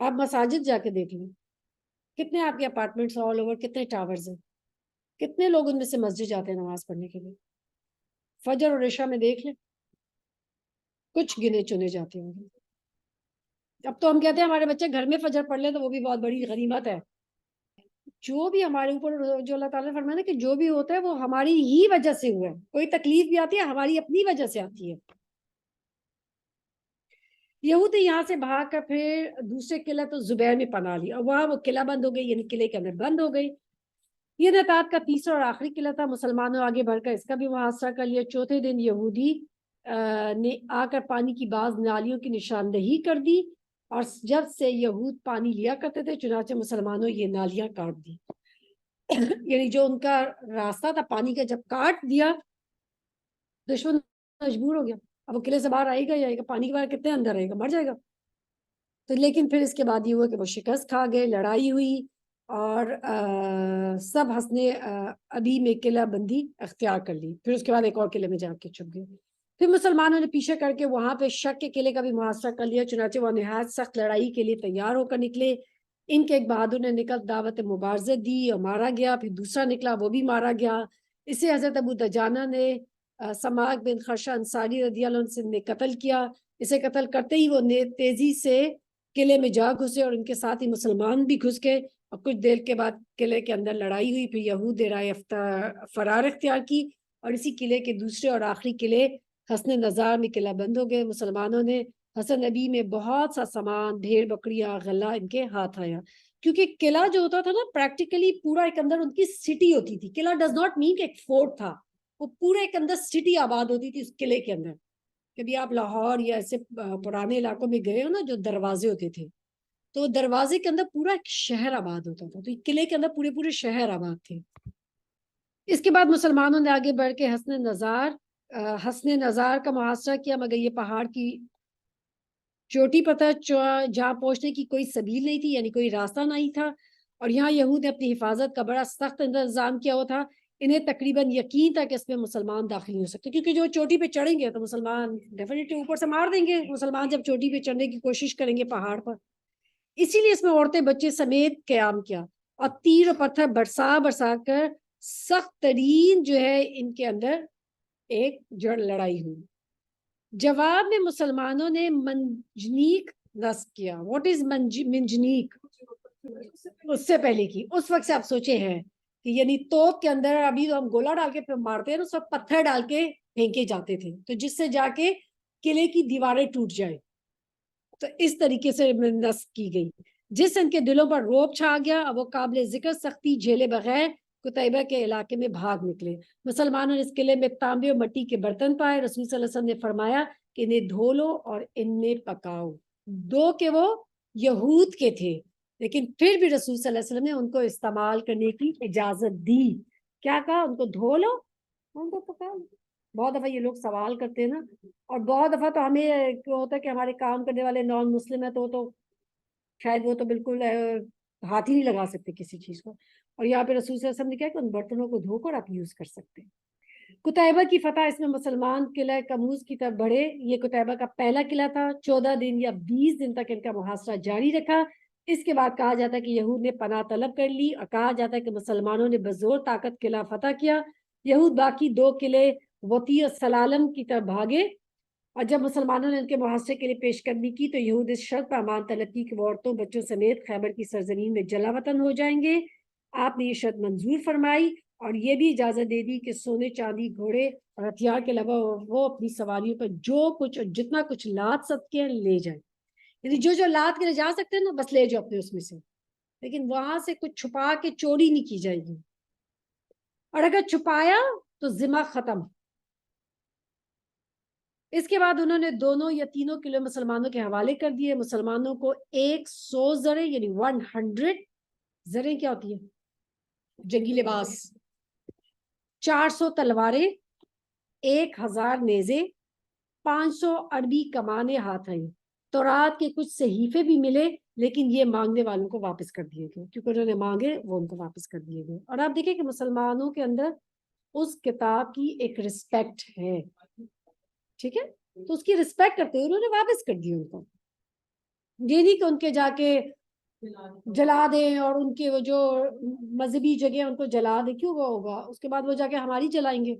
آپ مساجد جا کے دیکھ لیں, کتنے آپ کے اپارٹمنٹس آل اوور, کتنے ٹاورز ہیں, کتنے لوگ ان میں سے مسجد جاتے ہیں نماز پڑھنے کے لیے. فجر اور عشاء میں دیکھ لیں, کچھ گنے چنے جاتے ہوں گے. اب تو ہم کہتے ہیں ہمارے بچے گھر میں فجر پڑھ لیں تو وہ بھی بہت بڑی غنیمت ہے. جو بھی ہمارے اوپر, جو اللہ تعالیٰ نے فرمایا نا کہ جو بھی ہوتا ہے وہ ہماری ہی وجہ سے ہوا ہے, کوئی تکلیف بھی آتی ہے ہماری اپنی وجہ سے آتی ہے. یہودی یہاں سے بھاگ کر پھر دوسرے قلعہ تو زبیر میں پناہ لی, اور وہاں وہ قلعہ بند ہو گئی, یعنی قلعے کے اندر بند ہو گئی. یہ نتات کا تیسرا اور آخری قلعہ تھا. مسلمانوں آگے بڑھ کر اس کا بھی محاصرہ کر لیا. چوتھے دن یہودی نے آ کر پانی کی بعض نالیوں کی نشاندہی کر دی, اور جب سے یہود پانی لیا کرتے تھے چنانچہ مسلمانوں یہ نالیاں کاٹ دی. یعنی جو ان کا راستہ تھا پانی کا جب کاٹ دیا, دشمن مجبور ہو گیا, اب وہ قلعے سے باہر آئے گا یا پانی کے باہر کتنے اندر رہے گا, مر جائے گا. تو لیکن پھر اس کے بعد یہ ہوا کہ وہ شکست کھا گئے, لڑائی ہوئی, اور سب حسن ابی میں قلعہ بندی اختیار کر لی. پھر اس کے بعد ایک اور قلعے میں جا کے چھپ گئے. پھر مسلمانوں نے پیچھے کر کے وہاں پہ شک کے قلعے کا بھی محاصرہ کر لیا. چنانچہ وہ نہایت سخت لڑائی کے لیے تیار ہو کر نکلے. ان کے ایک بہادر نے نکل دعوت مبارزہ دی اور مارا گیا. پھر دوسرا نکلا, وہ بھی مارا گیا. اسے حضرت ابو دجانہ نے سماک بن خرشہ انصاری رضی اللہ عنہ نے قتل کیا. اسے قتل کرتے ہی وہ تیزی سے قلعے میں جا گھسے, اور ان کے ساتھ ہی مسلمان بھی گھس گئے. اور کچھ دیر کے بعد قلعے کے اندر لڑائی ہوئی. پھر یہود نے رائے فرار اختیار کی, اور اسی قلعے کے دوسرے اور آخری قلعے حسن نظار میں قلعہ بند ہو گئے. مسلمانوں نے حسن نبی میں بہت سا سامان, بھیڑ بکریاں, غلہ ان کے ہاتھ آیا. کیونکہ قلعہ جو ہوتا تھا نا پریکٹیکلی پورا ایک اندر ان کی سٹی ہوتی تھی. قلعہ ڈز ناٹ مین کہ ایک فورٹ تھا, وہ پورے ایک اندر سٹی آباد ہوتی تھی اس قلعے کے اندر. کبھی آپ لاہور یا ایسے پرانے علاقوں میں گئے ہو نا, جو دروازے ہوتے تھے, تو دروازے کے اندر پورا ایک شہر آباد ہوتا تھا. تو قلعے کے اندر پورے پورے شہر آباد تھے. اس کے بعد مسلمانوں نے آگے بڑھ کے حسن نظار کا محاصرہ کیا, مگر یہ پہاڑ کی چوٹی پر تھا جہاں پہنچنے کی کوئی سبیل نہیں تھی, یعنی کوئی راستہ نہیں تھا. اور یہاں یہود نے اپنی حفاظت کا بڑا سخت انتظام کیا ہوا تھا. انہیں تقریباً یقین تھا کہ اس میں مسلمان داخل نہیں ہو سکتے, کیونکہ جو چوٹی پہ چڑھیں گے تو مسلمان ڈیفینیٹلی اوپر سے مار دیں گے. مسلمان جب چوٹی پہ چڑھنے کی کوشش کریں گے پہاڑ پر, اسی لیے اس میں عورتیں بچے سمیت قیام کیا, اور تیر و پتھر برسا کر سخت ترین جو ہے ان کے اندر ایک جڑ لڑائی ہوئی. جواب میں مسلمانوں نے منجنیق نصب کیا. What is منجنیق؟ اس سے پہلے کی, اس وقت سے آپ سوچے ہیں کہ یعنی توپ کے اندر ابھی تو ہم گولا ڈال کے مارتے ہیں نا, سب پتھر ڈال کے پھینکے جاتے تھے, تو جس سے جا کے قلعے کی دیواریں ٹوٹ جائے. تو اس طریقے سے نصب کی گئی, جس ان کے دلوں پر روب چھا گیا. اب وہ قابل ذکر سختی جھیلے بغیر قتیبہ کے علاقے میں بھاگ نکلے. مسلمانوں نے اس قلعے میں تانبے اور مٹی کے برتن پائے. رسول صلی اللہ علیہ وسلم نے فرمایا کہ انہیں دھو لو اور ان میں پکاؤ. دو کہ وہ یہود کے تھے, لیکن پھر بھی رسول صلی اللہ علیہ وسلم نے ان کو استعمال کرنے کی اجازت دی. کیا کہا؟ ان کو دھو لو, ان کو پکاؤ. بہت دفعہ یہ لوگ سوال کرتے ہیں نا, اور بہت دفعہ تو ہمیں ہوتا ہے کہ ہمارے کام کرنے والے نان مسلم ہیں تو شاید وہ تو بالکل ہاتھ ہی نہیں لگا سکتے کسی چیز کو, اور یہاں پہ رسول صلی اللہ علیہ وسلم نے کہا کہ ان برتنوں کو دھو کر آپ یوز کر سکتے ہیں. قتیبہ کی فتح, اس میں مسلمان قلعہ کموز کی طرف بڑھے. یہ قتیبہ کا پہلا قلعہ تھا. 14 دن یا 20 دن تک ان کا محاصرہ جاری رکھا. اس کے بعد کہا جاتا ہے کہ یہود نے پناہ طلب کر لی, اور کہا جاتا ہے کہ مسلمانوں نے بزور طاقت قلعہ فتح کیا. یہود باقی دو قلعے وطی اور سلالم کی طرف بھاگے. اور جب مسلمانوں نے ان کے محاصرے کے لیے پیش قدمی کی تو یہود اس شرط پر امان طلب کی کہ وہ عورتوں بچوں سمیت خیبر کی سرزمین میں جلا وطن ہو جائیں گے۔ آپ نے یہ شرط منظور فرمائی اور یہ بھی اجازت دے دی کہ سونے چاندی گھوڑے اور ہتھیار کے علاوہ وہ اپنی سواریوں پر جو کچھ اور جتنا کچھ لاد سکتے ہیں لے جائیں، یعنی جو جو لاد کے لے جا سکتے ہیں نا بس لے جاؤ اپنے اس میں سے، لیکن وہاں سے کچھ چھپا کے چوری نہیں کی جائے گی، اور اگر چھپایا تو ذمہ ختم۔ اس کے بعد انہوں نے 2 یا 3 کلو مسلمانوں کے حوالے کر دیے۔ مسلمانوں کو 100 زریں یعنی 100 زریں کیا ہوتی ہیں؟ جنگی لباس، 400 تلواریں، 1000 نیزے، 500 عربی کمانے ہاتھ آئیں۔ تورات کے کچھ صحیفے بھی ملے لیکن یہ مانگنے والوں کو واپس کر دیے گئے، کیونکہ انہوں نے مانگے وہ ان کو واپس کر دیے گئے۔ اور آپ دیکھیں کہ مسلمانوں کے اندر اس کتاب کی ایک رسپیکٹ ہے، ٹھیک ہے، تو اس کی رسپیکٹ کرتے ہوئے انہوں نے واپس کر دی ان کو۔ یہ نہیں کہ ان کے جا کے جلا دیں اور ان کے وہ جو مذہبی جگہ ان کو جلا دیں، کیوں وہ ہوگا؟ اس کے بعد وہ جا کے ہماری جلائیں گے۔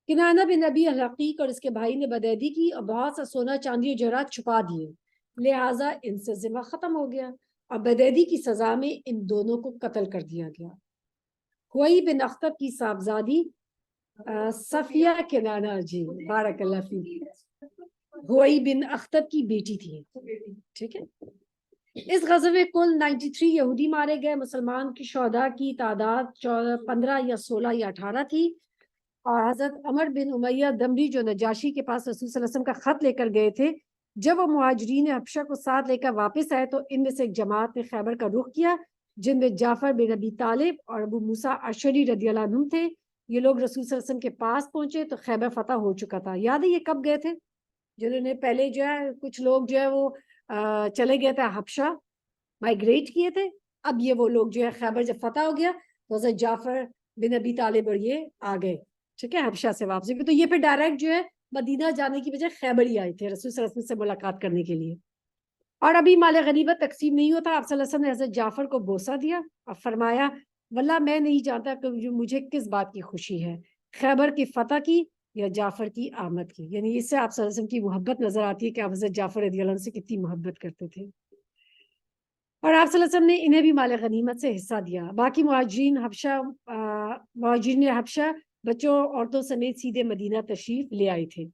کنانہ بن نبی الحقیق اور اس کے بھائی نے بدعہدی کی اور بہت سا سونا چاندی اور جواہرات چھپا دیے، لہٰذا ان سے ذمہ ختم ہو گیا اور بدعہدی کی سزا میں ان دونوں کو قتل کر دیا گیا۔ ہوئی بن اختب کی صاحبزادی صفیہ کنانہ، جی بارک اللہ فیک، ہوئی بن اختب کی بیٹی تھی، ٹھیک ہے۔ اس غزوے میں کل 93 یہودی مارے گئے۔ مسلمان کی شہداء کی تعداد 15 یا 16 یا 18 تھی، اور حضرت عمر بن امیہ دمری جو نجاشی کے پاس رسول صلی اللہ علیہ وسلم کا خط لے کر گئے تھے، جب وہ مہاجرین حبشہ کو ساتھ لے کر واپس آئے تو ان میں سے ایک جماعت نے خیبر کا رخ کیا جن میں جعفر بن ابی طالب اور ابو موسیٰ اشعری رضی اللہ عنہ تھے۔ یہ لوگ رسول صلی اللہ علیہ وسلم کے پاس پہنچے تو خیبر فتح ہو چکا تھا۔ یاد ہے یہ کب گئے تھے؟ جنہوں نے پہلے جو ہے کچھ لوگ جو ہے وہ چلے گئے تھے حبشہ، مائگریٹ کیے تھے، اب یہ وہ لوگ جو ہے خیبر جب فتح ہو گیا تو حضرت جعفر بن ابی طالب اور یہ آ گئے، ٹھیک ہے، حبشہ سے واپسی، تو یہ پھر ڈائریکٹ جو ہے مدینہ جانے کی بجائے خیبر ہی آئے تھے رسول صلی اللہ علیہ وسلم سے ملاقات کرنے کے لیے۔ اور ابھی مال غنیمت تقسیم نہیں ہوتا، آپ صلی اللہ علیہ وسلم نے حضرت جعفر کو بوسہ دیا اور فرمایا واللہ میں نہیں جانتا کہ مجھے کس بات کی خوشی ہے، خیبر کی فتح کی یا جعفر کی آمد کی، یعنی اس سے آپ صلی اللہ علیہ وسلم کی محبت نظر آتی ہے کہ آپ حضرت جعفر رضی اللہ عنہ سے کتنی محبت کرتے تھے۔ اور آپ صلی اللہ علیہ وسلم نے انہیں بھی مال غنیمت سے حصہ دیا۔ باقی مہاجرین حبشہ بچوں عورتوں سمیت سیدھے مدینہ تشریف لے آئے تھے۔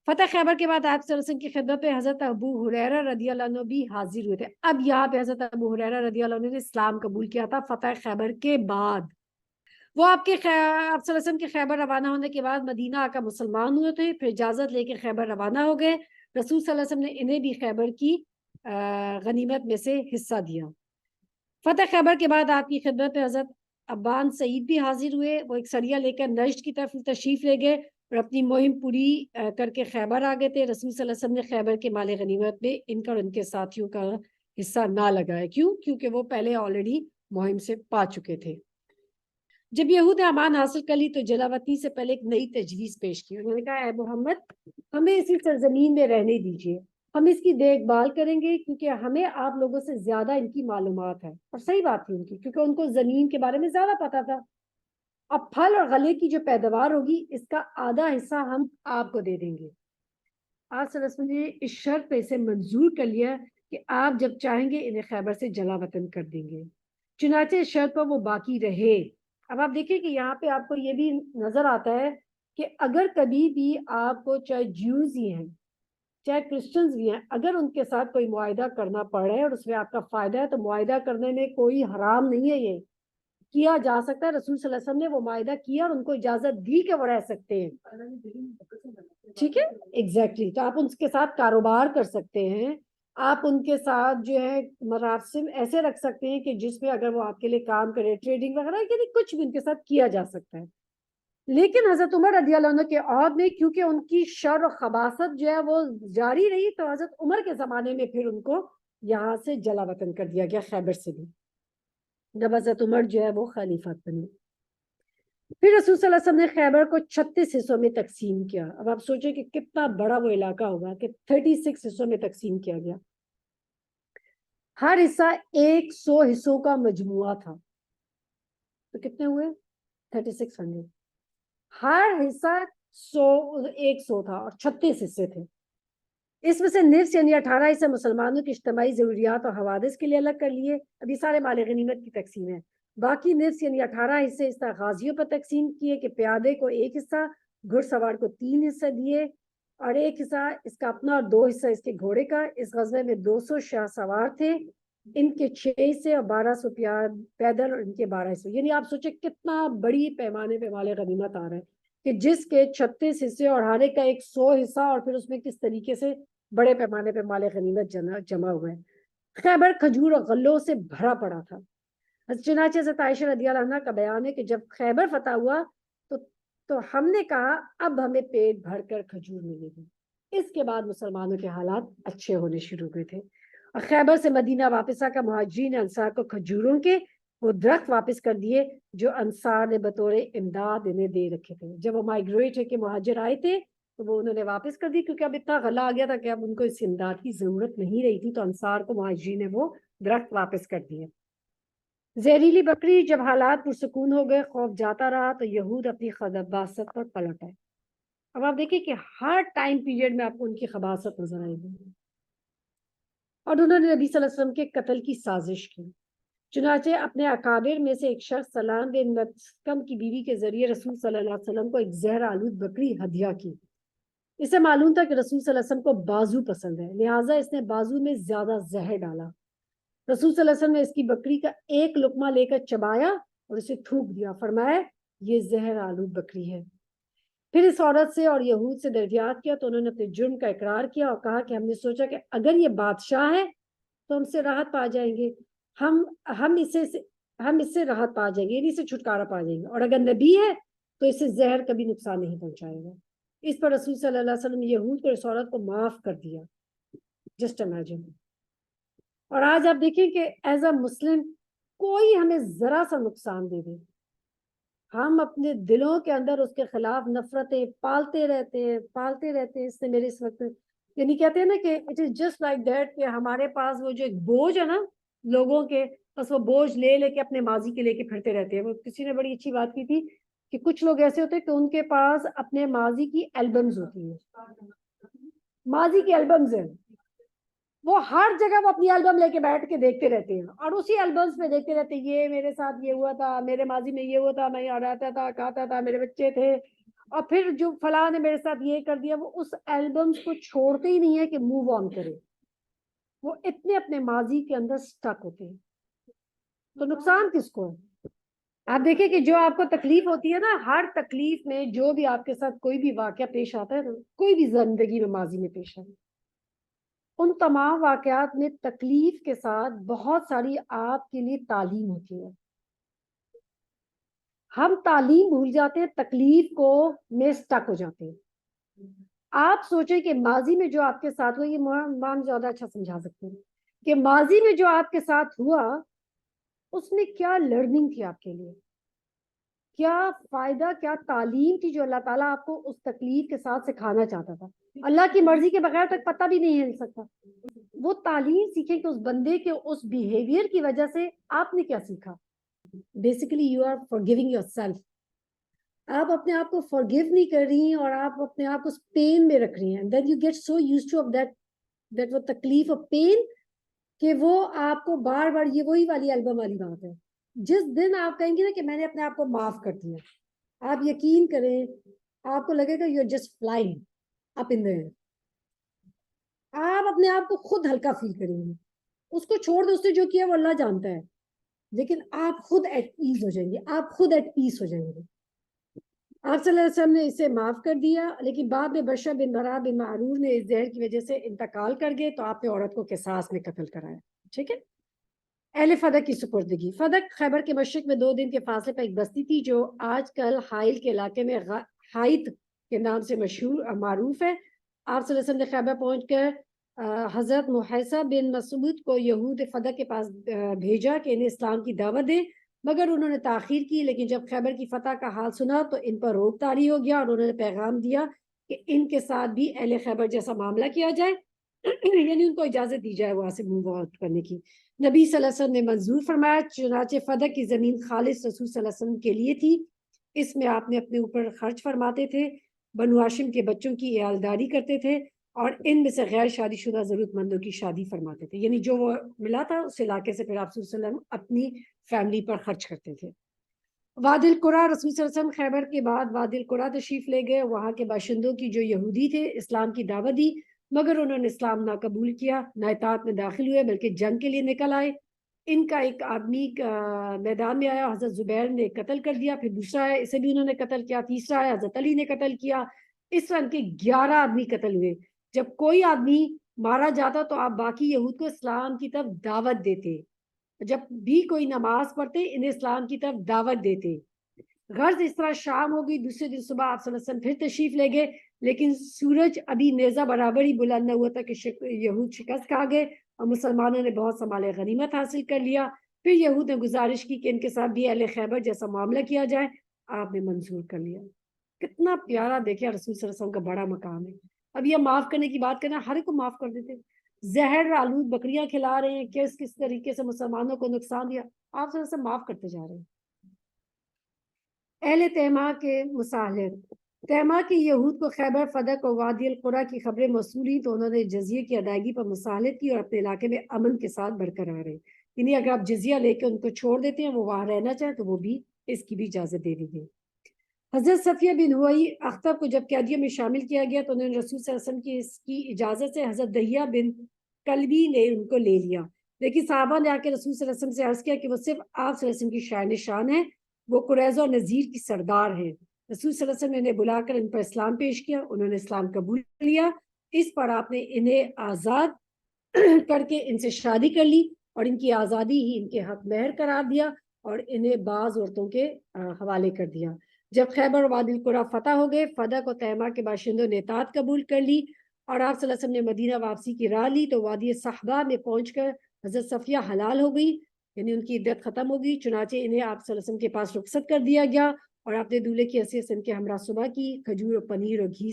فتح خیبر کے بعد آپ صلی اللہ علیہ وسلم کی خدمت پہ حضرت ابو ہریرہ رضی اللہ عنہ بھی حاضر ہوئے تھے۔ اب یہاں پہ حضرت ابو ہریرہ رضی اللہ عنہ نے اسلام قبول کیا تھا فتح خیبر کے بعد۔ وہ آپ صلی اللہ علیہ وسلم کے خیبر روانہ ہونے کے بعد مدینہ آ کر مسلمان ہوئے تھے، پھر اجازت لے کے خیبر روانہ ہو گئے۔ رسول صلی اللہ علیہ وسلم نے انہیں بھی خیبر کی غنیمت میں سے حصہ دیا۔ فتح خیبر کے بعد آپ کی خدمت میں حضرت ابان سعید بھی حاضر ہوئے۔ وہ ایک سریہ لے کر نجد کی طرف تشریف لے گئے اور اپنی مہم پوری کر کے خیبر آ گئے تھے۔ رسول صلی اللہ علیہ وسلم نے خیبر کے مال غنیمت میں ان کا اور ان کے ساتھیوں کا حصہ نہ لگایا، کیوں؟ کیونکہ وہ پہلے آلریڈی مہم سے پا چکے تھے۔ جب یہود نے امان حاصل کر لی تو جلاوطنی سے پہلے ایک نئی تجویز پیش کی۔ انہوں نے کہا اے محمد ہمیں اسی سرزمین میں رہنے دیجیے، ہم اس کی دیکھ بھال کریں گے کیونکہ ہمیں آپ لوگوں سے زیادہ ان کی معلومات ہے۔ اور صحیح بات تھی ان کی، کیونکہ ان کو زمین کے بارے میں زیادہ پتا تھا۔ اب پھل اور غلے کی جو پیداوار ہوگی اس کا آدھا حصہ ہم آپ کو دے دیں گے۔ آپ صلی اللہ علیہ وسلم نے اس شرط پہ اسے منظور کر لیا کہ آپ جب چاہیں گے انہیں خیبر سے جلا وطن کر دیں گے۔ چنانچہ اس شرط پر وہ باقی رہے۔ اب آپ دیکھیں کہ یہاں پہ آپ کو یہ بھی نظر آتا ہے کہ اگر کبھی بھی آپ کو چاہے جیوز ہی ہیں چاہے کرسچنز بھی ہیں، اگر ان کے ساتھ کوئی معاہدہ کرنا پڑ رہا ہے اور اس میں آپ کا فائدہ ہے تو معاہدہ کرنے میں کوئی حرام نہیں ہے، یہ کیا جا سکتا ہے۔ رسول صلی اللہ علیہ وسلم نے وہ معاہدہ کیا اور ان کو اجازت دی کہ وہ رہ سکتے ہیں، ٹھیک ہے، ایگزیکٹلی۔ تو آپ ان کے ساتھ کاروبار کر سکتے ہیں، آپ ان کے ساتھ جو ہے مراسم ایسے رکھ سکتے ہیں کہ جس میں اگر وہ آپ کے لیے کام کرے، ٹریڈنگ وغیرہ، یعنی کچھ بھی ان کے ساتھ کیا جا سکتا ہے۔ لیکن حضرت عمر رضی اللہ عنہ کے عہد میں کیونکہ ان کی شر و خباثت جو ہے وہ جاری رہی تو حضرت عمر کے زمانے میں پھر ان کو یہاں سے جلا وطن کر دیا گیا، خیبر سے بھی، جب حضرت عمر جو ہے وہ خلیفہ بنے۔ پھر رسول صلی اللہ علیہ وسلم نے خیبر کو 36 حصوں میں تقسیم کیا۔ اب آپ سوچیں کہ کتنا بڑا وہ علاقہ ہوگا کہ 36 حصوں میں تقسیم کیا گیا۔ ہر حصہ 100 حصوں کا مجموعہ تھا، تو کتنے ہوئے؟ 3600۔ ہر حصہ 100 تھا اور 36 حصے تھے. اس میں سے نصف یعنی 18 حصے مسلمانوں کی اجتماعی ضروریات اور حوادث کے لیے الگ کر لیے. ابھی سارے مال غنیمت کی تقسیم ہے. باقی نصف یعنی 18 حصے اس طرح غازیوں پر تقسیم کیے کہ پیادے کو 1 حصہ, گھڑ سوار کو 3 حصہ دیے, اور 1 حصہ اس کا اپنا اور 2 حصہ اس کے گھوڑے کا. اس غزوے میں 200 شاہ سوار تھے, ان کے 6 حصے اور 1200 پیدل اور ان کے 12 حصے. یعنی آپ سوچیں کتنا بڑی پیمانے پہ مال غنیمت آ رہا ہے کہ جس کے 36 حصے اور ہر ایک کا 100 حصہ, اور پھر اس میں کس طریقے سے بڑے پیمانے پہ مال غنیمت جمع ہوئے. خیبر کھجور اور غلوں سے بھرا پڑا تھا. چنانچہ حضرت عائشہ رضی اللہ عنہ کا بیان ہے کہ جب خیبر فتح ہوا تو ہم نے کہا اب ہمیں پیٹ بھر کر کھجور ملے گی. اس کے بعد مسلمانوں کے حالات اچھے ہونے شروع ہوئے تھے. اور خیبر سے مدینہ واپس آ کر مہاجرین انصار کو کھجوروں کے وہ درخت واپس کر دیے جو انصار نے بطور امداد انہیں دے رکھے تھے. جب وہ مائگریٹ ہے کہ مہاجر آئے تھے تو وہ انہوں نے واپس کر دی, کیونکہ اب اتنا غلہ آ گیا تھا کہ اب ان کو اس امداد کی ضرورت نہیں رہی تھی, تو انصار کو مہاجرین نے وہ درخت واپس کر دیے. زہریلی بکری جب حالات پرسکون ہو گئے, خوف جاتا رہا, تو یہود اپنی خباثت پر پلٹ آئے. اب آپ دیکھیں کہ ہر ٹائم پیریڈ میں آپ کو ان کی خباثت نظر آئے گی, اور انہوں نے نبی صلی اللہ علیہ وسلم کے قتل کی سازش کی. چنانچہ اپنے اکابر میں سے ایک شخص سلام بن مسکم کی بیوی کے ذریعے رسول صلی اللہ علیہ وسلم کو ایک زہر آلود بکری ہدیہ کی. اسے معلوم تھا کہ رسول صلی اللہ علیہ وسلم کو بازو پسند ہے, لہٰذا اس نے بازو میں زیادہ زہر ڈالا. رسول صلی اللہ علیہ وسلم نے اس کی بکری کا ایک لقمہ لے کر چبایا اور اسے تھوک دیا, فرمایا یہ زہر آلود بکری ہے. پھر اس عورت سے اور یہود سے دریافت کیا تو انہوں نے اپنے جرم کا اقرار کیا اور کہا کہ ہم نے سوچا کہ اگر یہ بادشاہ ہے تو ہم سے راحت پا جائیں گے, ہم اس سے راحت پا جائیں گے, یعنی اسے چھٹکارا پا جائیں گے, اور اگر نبی ہے تو اسے زہر کبھی نقصان نہیں پہنچائے گا. اس پر رسول صلی اللہ علیہ وسلم نے یہود کو اس عورت کو معاف کر دیا. Just imagine. اور آج آپ دیکھیں کہ ایز اے مسلم کوئی ہمیں ذرا سا نقصان دے دے, ہم اپنے دلوں کے اندر اس کے خلاف نفرتیں پالتے رہتے ہیں. اس نے میرے اس وقت یعنی کہتے ہیں نا کہ it is just like that کہ ہمارے پاس وہ جو ایک بوجھ ہے نا لوگوں کے, بس وہ بوجھ لے کے اپنے ماضی کے لے کے پھرتے رہتے ہیں. وہ کسی نے بڑی اچھی بات کی تھی کہ کچھ لوگ ایسے ہوتے ہیں کہ ان کے پاس اپنے ماضی کی البمز ہوتی ہیں, ماضی کی البمز ہیں, وہ ہر جگہ وہ اپنی البم لے کے بیٹھ کے دیکھتے رہتے ہیں, اور اسی البمز میں دیکھتے رہتے ہیں یہ میرے ساتھ یہ ہوا تھا, میرے ماضی میں یہ ہوا تھا, میں یہاں رہتا تھا, کھاتا تھا, میرے بچے تھے, اور پھر جو فلاں نے میرے ساتھ یہ کر دیا. وہ اس البمز کو چھوڑتے ہی نہیں ہے کہ موو آن کرے, وہ اتنے اپنے ماضی کے اندر سٹک ہوتے ہیں. تو نقصان کس کو ہے؟ آپ دیکھیں کہ جو آپ کو تکلیف ہوتی ہے نا, ہر تکلیف میں جو بھی آپ کے ساتھ کوئی بھی واقعہ پیش آتا ہے نا, کوئی بھی زندگی میں ماضی میں پیش آتا ہے, ان تمام واقعات میں تکلیف کے ساتھ بہت ساری آپ کے لیے تعلیم ہوتی ہے. ہم تعلیم بھول جاتے ہیں, تکلیف کو میں سٹک ہو جاتے ہیں. آپ سوچیں کہ ماضی میں جو آپ کے ساتھ ہوا, یہ مان زیادہ اچھا سمجھا سکتے ہیں کہ ماضی میں جو آپ کے ساتھ ہوا اس میں کیا لرننگ تھی آپ کے لیے, کیا فائدہ, کیا تعلیم تھی جو اللہ تعالیٰ آپ کو اس تکلیف کے ساتھ سکھانا چاہتا تھا. اللہ کی مرضی کے بغیر تک پتہ بھی نہیں ہل سکتا. وہ تعلیم سیکھیں کہ اس بندے کے اس بیہیویئر کی وجہ سے آپ نے کیا سیکھا. Basically you are forgiving yourself. آپ اپنے آپ کو فارگیو نہیں کر رہی اور آپ اپنے آپ کو اس پین میں رکھ رہی ہیں. Then you get so used to that وہ تکلیف اور پین کہ وہ آپ کو بار بار, یہ وہی والی البم والی بات ہے. جس دن آپ کہیں گے نا کہ میں نے اپنے آپ کو معاف کر دیا, آپ یقین کریں آپ کو لگے گا you are just flying up in the air. آپ اپنے آپ کو خود ہلکا فیل کریں گے. اس کو چھوڑ دو, اس نے جو کیا وہ اللہ جانتا ہے, لیکن آپ خود ایٹ ایز ہو جائیں گے, آپ خود ایٹ پیس ہو جائیں گے. آپ صلی اللہ علیہ وسلم نے اسے معاف کر دیا, لیکن بعد میں بشر بن برا بن معرور نے اس زہر کی وجہ سے انتقال کر گئے, تو آپ نے عورت کو قصاص میں قتل کرایا. ٹھیک ہے. اہل فدق کی سپردگی. فدق خیبر کے مشرق میں 2 دن کے فاصلے پر ایک بستی تھی جو آج کل حائل کے علاقے میں حائط کے نام سے مشہور معروف ہے. آپ صلی اللہ علیہ وسلم نے خیبر پہنچ کر حضرت محیصہ بن مسعود کو یہود فدق کے پاس بھیجا کہ انہیں اسلام کی دعوت دے, مگر انہوں نے تاخیر کی. لیکن جب خیبر کی فتح کا حال سنا تو ان پر روک طاری ہو گیا, اور انہوں نے پیغام دیا کہ ان کے ساتھ بھی اہل خیبر جیسا معاملہ کیا جائے, یعنی ان کو اجازت دی جائے وہاں سے موو آؤٹ کرنے کی. نبی صلی اللہ علیہ وسلم نے منظور فرمایا. چنانچہ فدق کی زمین خالص رسول صلی اللہ علیہ وسلم کے لیے تھی. اس میں آپ نے اپنے اوپر خرچ فرماتے تھے. بنو ہاشم کے بچوں کی عیالداری کرتے تھے اور ان میں سے غیر شادی شدہ ضرورت مندوں کی شادی فرماتے تھے، یعنی جو وہ ملا تھا اس علاقے سے پھر آپ صلی اللہ علیہ وسلم اپنی فیملی پر خرچ کرتے تھے۔ وادی القریٰ، رسول صلی اللہ علیہ وسلم خیبر کے بعد وادی القریٰ تشریف لے گئے۔ وہاں کے باشندوں کی جو یہودی تھے اسلام کی دعوت دی، مگر انہوں نے اسلام نہ قبول کیا، نہ اطاعت میں داخل ہوئے، بلکہ جنگ کے لیے نکل آئے۔ ان کا ایک آدمی میدان میں آیا، حضرت زبیر نے قتل کر دیا، پھر دوسرا آیا، اسے بھی انہوں نے قتل کیا، تیسرا آیا، حضرت علی نے قتل کیا۔ اس طرح ان کے 11 آدمی قتل ہوئے۔ جب کوئی آدمی مارا جاتا تو آپ باقی یہود کو اسلام کی طرف دعوت دیتے، جب بھی کوئی نماز پڑھتے انہیں اسلام کی طرف دعوت دیتے۔ غرض اس طرح شام ہو گئی، دوسرے دن صبح آپ صلی اللہ علیہ وسلم پھر تشریف لے گئے، لیکن سورج ابھی نیزہ برابر ہی بلند نہ ہوا تھا کہ یہود شکست کھا گئے اور مسلمانوں نے بہت سا مال غنیمت حاصل کر لیا۔ پھر یہود نے گزارش کی کہ ان کے ساتھ بھی اہل خیبر جیسا معاملہ کیا جائے، آپ نے منظور کر لیا۔ کتنا پیارا دیکھیں رسول صلی اللہ علیہ وسلم کا بڑا مقام ہے۔ اب یہ معاف کرنے کی بات کرنا، ہر ایک کو معاف کر دیتے۔ زہر آلود بکریاں کھلا رہے ہیں، کس طریقے سے مسلمانوں کو نقصان دیا، آپ صلی اللہ علیہ وسلم معاف کرتے جا رہے ہیں۔ اہل تیمہ کے مصالحت، تیمہ کے یہود کو خیبر، فدق اور وادی القریٰ کی خبریں موصول ہوئی تو انہوں نے جزیے کی ادائیگی پر مصالحت کی اور اپنے علاقے میں امن کے ساتھ برقرار رہے، یعنی اگر آپ جزیہ لے کے ان کو چھوڑ دیتے ہیں، وہ وہاں رہنا چاہیں تو وہ بھی اس کی بھی اجازت دے دی گئی۔ حضرت صفیہ بن ہوئی اختب کو جب قیدیوں میں شامل کیا گیا تو انہوں نے رسول صلی اللہ علیہ وسلم کی اس کی اجازت سے حضرت دہیہ بن کلبی نے ان کو لے لیا، لیکن صحابہ نے آ کے رسول صلی اللہ علیہ وسلم سے عرض کیا کہ وہ صرف آپ صلی اللہ علیہ وسلم کی شاعر نشان ہے، وہ قریظہ اور نذیر کی سردار ہیں۔ رسول صلی اللہ علیہ وسلم نے انہیں بلا کر ان پر اسلام پیش کیا، انہوں نے اسلام قبول لیا۔ اس پر آپ نے انہیں آزاد کر کے ان سے شادی کر لی اور ان کی آزادی ہی ان کے حق مہر قرار دیا اور انہیں بعض عورتوں کے حوالے کر دیا۔ جب خیبر اور وادی القریٰ فتح ہو گئے، فدق و تیمہ کے باشندوں نے اطاعت قبول کر لی اور آپ صلی اللہ علیہ وسلم نے مدینہ واپسی کی راہ لی تو وادی صحبہ میں پہنچ کر حضرت صفیہ حلال ہو گئی، یعنی ان کی عدت ختم ہو گئی، چنانچہ انہیں آپ صلی اللہ علیہ وسلم کے پاس رخصت کر دیا گیا اور آپ نے دولہے کی حیثیت سے ان کے ہمراہ صبح کی کھجور اور پنیر اور گھی